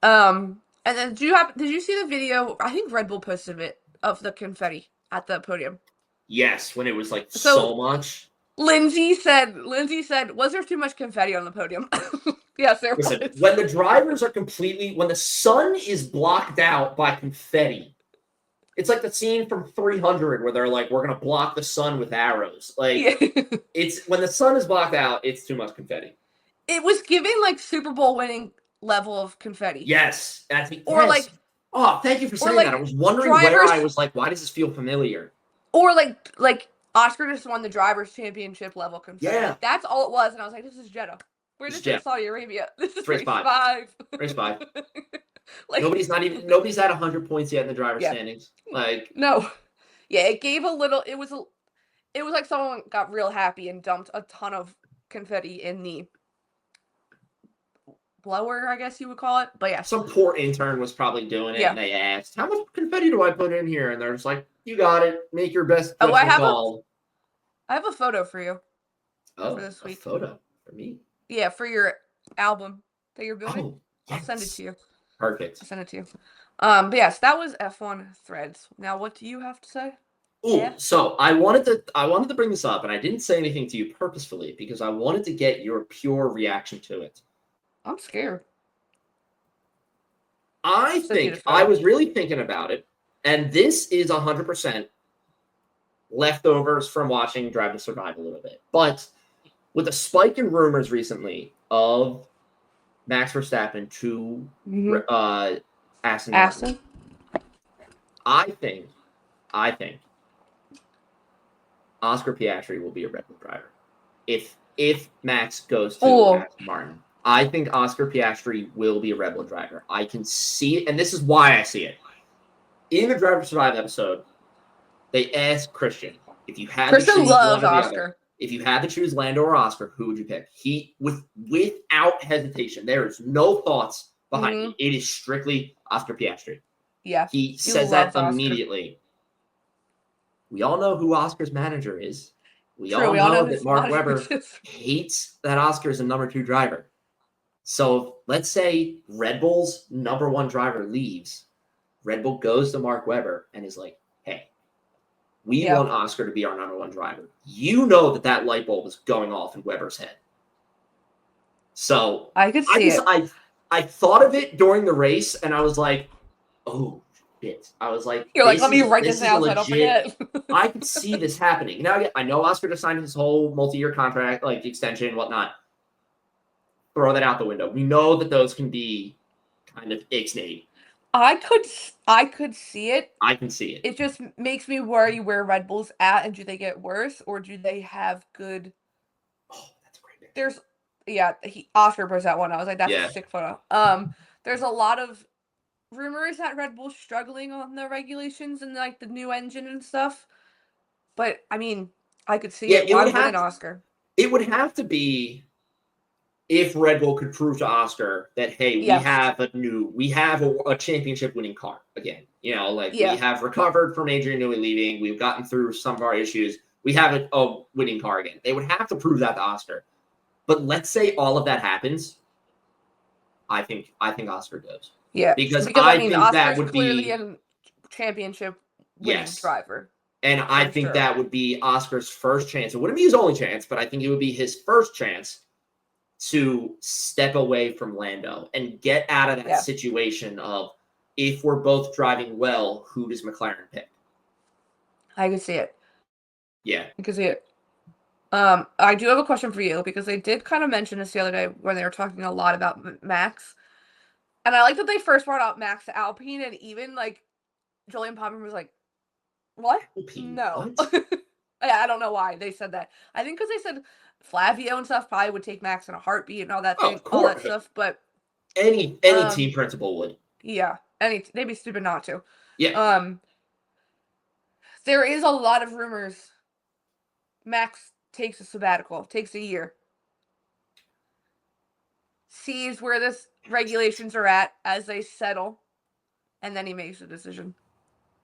And then did you see the video? I think Red Bull posted it, of the confetti at the podium. Yes, when it was like so much. Lindsay said, was there too much confetti on the podium? Yes, there was. When the drivers are when the sun is blocked out by confetti, it's like the scene from 300 where they're like, we're going to block the sun with arrows. Like, it's when the sun is blocked out, it's too much confetti. It was giving like Super Bowl winning level of confetti. Yes. Like, oh, thank you for saying that. I was wondering where I was like, why does this feel familiar? Or like Oscar just won the Drivers' Championship level confetti. Yeah. Like, that's all it was. And I was like, this is Jeddah. We're just in Saudi Arabia. This is race 5. Race 5. Like, nobody's at 100 points yet in the driver's standings. Like, no. Yeah, it gave a little, it was like someone got real happy and dumped a ton of confetti in the blower, I guess you would call it. But yeah. Some poor intern was probably doing it, and they asked, how much confetti do I put in here? And they're just like, you got it. Make your best call. I have a photo for you. For this week. A photo for me? Yeah, for your album that you're building. I'll send it to you. Perfect. I'll send it to you. But yes, that was F1 threads. Now, what do you have to say? Ooh, Yeah. so I wanted to bring this up, and I didn't say anything to you purposefully because I wanted to get your pure reaction to it. I'm scared. I think I was really thinking about it, and this is 100% leftovers from watching Drive to Survive a little bit. But with a spike in rumors recently of Max Verstappen to Aston Martin, I think Oscar Piastri will be a Red Bull driver. If Max goes to Aston Martin, I think Oscar Piastri will be a Red Bull driver. I can see it, and this is why I see it. In the Drive to Survive episode, they asked Christian, if you had to choose one or the other, if you had to choose Lando or Oscar, who would you pick? He, without hesitation, there is no thoughts behind it. It is strictly Oscar Piastri. Yeah. He says that immediately. We all know who Oscar's manager is. We all know that Mark Webber hates that Oscar is a number 2 driver. So let's say Red Bull's number 1 driver leaves. Red Bull goes to Mark Webber and is like, hey, we want Oscar to be our number 1 driver. You know that light bulb is going off in Webber's head. So I could see it. I thought of it during the race, and I was like, oh, shit. I was like, you're like, let me write this down so I don't forget. I could see this happening. Now, I know Oscar just signed his whole multi-year contract, like extension and whatnot. Throw that out the window. We know that those can be kind of ixnay. I could see it. I can see it. It just makes me worry where Red Bull's at, and do they get worse, or do they have good? Oh, that's great. There's Oscar puts that one. I was like, that's a sick photo. There's a lot of rumors that Red Bull's struggling on the regulations and like the new engine and stuff. But I mean, I could see it. Why wouldn't Oscar? It would have to be if Red Bull could prove to Oscar that, hey, we have a championship winning car again. You know, like we have recovered from Adrian Newey leaving. We've gotten through some of our issues. We have a winning car again. They would have to prove that to Oscar. But let's say all of that happens. I think Oscar goes. Yeah, because I think Oscar's that would clearly be a championship winning driver. And I think that would be Oscar's first chance. It wouldn't be his only chance, but I think it would be his first chance to step away from Lando and get out of that situation of, if we're both driving well, who does McLaren pick? I can see it. Yeah. I can see it. I do have a question for you, because they did kind of mention this the other day when they were talking a lot about Max. And I like that they first brought out Max to Alpine, and even like Julian Popper was like, what? Alpine, no. what? I don't know why they said that. I think because they said Flavio and stuff probably would take Max in a heartbeat and all that all that stuff. But any team principal would. Yeah. They'd be stupid not to. Yeah. There is a lot of rumors Max takes a sabbatical, takes a year, sees where this regulations are at as they settle, and then he makes a decision.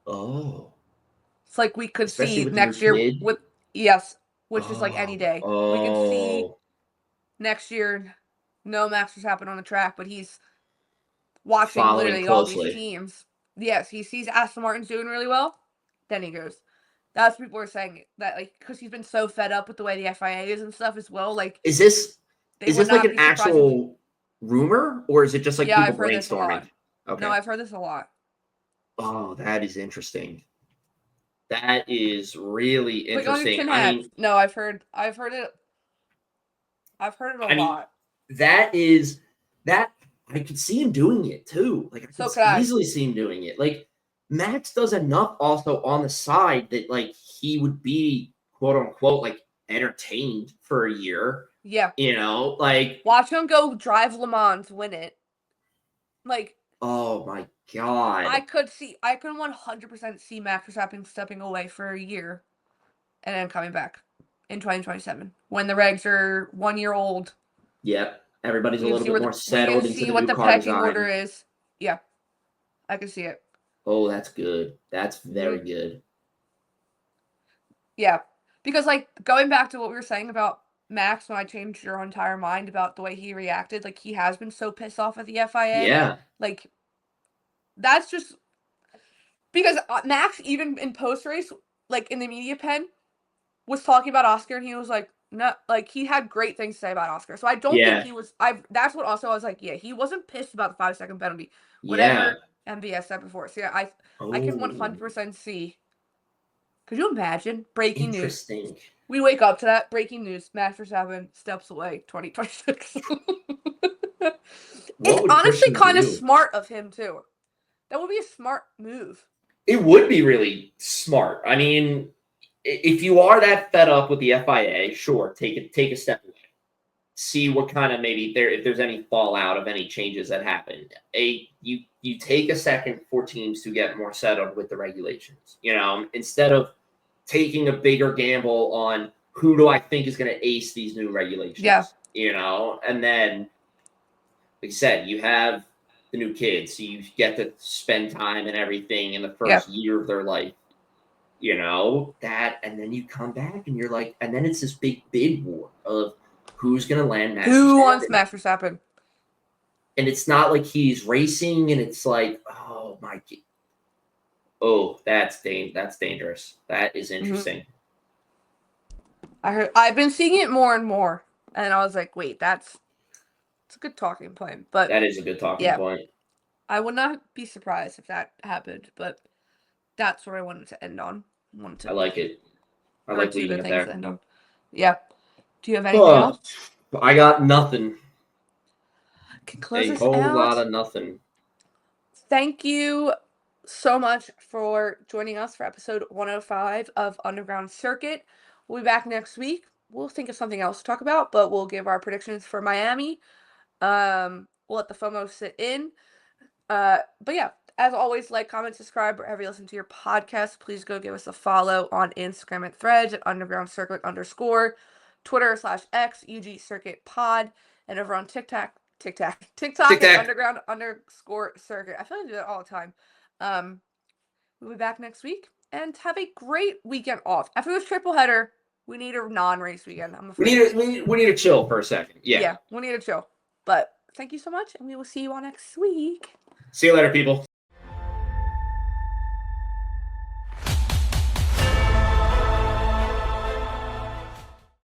Oh. It's like we could see next year which is like any day. Oh. We can see next year, no Max Verstappen on the track, but he's watching literally all these teams. Yes, he sees Aston Martin's doing really well, then he goes. That's what people are saying, that like, because he's been so fed up with the way the FIA is and stuff as well. Like, is this like an actual rumor, or is it just like people brainstorming? Okay. No, I've heard this a lot. Oh, that is interesting. That is really interesting. No, I've heard it. I've heard it a lot. That I could see him doing it too. Like, I could easily see him doing it. Like, Max does enough also on the side that like he would be, quote unquote, like entertained for a year. Yeah. You know, like, watch him go drive Le Mans, win it. Like, oh my God. I could 100% see Max Verstappen stepping away for a year and then coming back in 2027 when the regs are 1 year old. Yep. Everybody's a little bit more settled into the new car design. See what the pecking order is. Yeah. I can see it. Oh, that's good. That's very good. Yeah. Because, like, going back to what we were saying about Max, when I changed your entire mind about the way he reacted, like, he has been so pissed off at the FIA. Yeah. Like, that's just because Max, even in post race, like in the media pen, was talking about Oscar, and he was like, no, like he had great things to say about Oscar. So I don't think he was. That's what also I was like, yeah, he wasn't pissed about the 5-second penalty. Whatever MBS said before. So yeah, I can 100% see. Could you imagine breaking news? We wake up to that breaking news. Max Verstappen steps away 2026. It's honestly kind of smart of him too. That would be a smart move. It would be really smart. I mean, if you are that fed up with the FIA, sure, take a step away. See what kind of if there's any fallout of any changes that happen. You take a second for teams to get more settled with the regulations. Instead of taking a bigger gamble on who do I think is going to ace these new regulations. Yeah. And then, like you said, you have the new kids, so you get to spend time and everything in the first year of their life. And then you come back and you're like, and then it's this big war of who's going to land Max Verstappen. Who wants Max Verstappen? And it's not like he's racing, and it's like, oh my God. Oh, that's dangerous. That is interesting. I've been seeing it more and more, and I was like, wait, it's a good talking point. But that is a good talking point. I would not be surprised if that happened, but that's what I wanted to end on. I like it. I like leaving it there. To end on. Yeah. Do you have anything else? I got nothing. Can close a this whole out. lot of nothing. Thank you so much for joining us for episode 105 of Underground Circuit. We'll be back next week. We'll think of something else to talk about, but we'll give our predictions for Miami. We'll let the FOMO sit in. But yeah, as always, like, comment, subscribe wherever you listen to your podcast. Please go give us a follow on Instagram and Threads at undergroundcircuit_, Twitter /X, UG Circuit Pod, and over on TikTok at underground_circuit. I feel like I do that all the time. We'll be back next week and have a great weekend off. After this triple header, we need a non-race weekend. I'm afraid. We need to chill for a second. Yeah, we need to chill. But thank you so much, and we will see you all next week. See you later, people.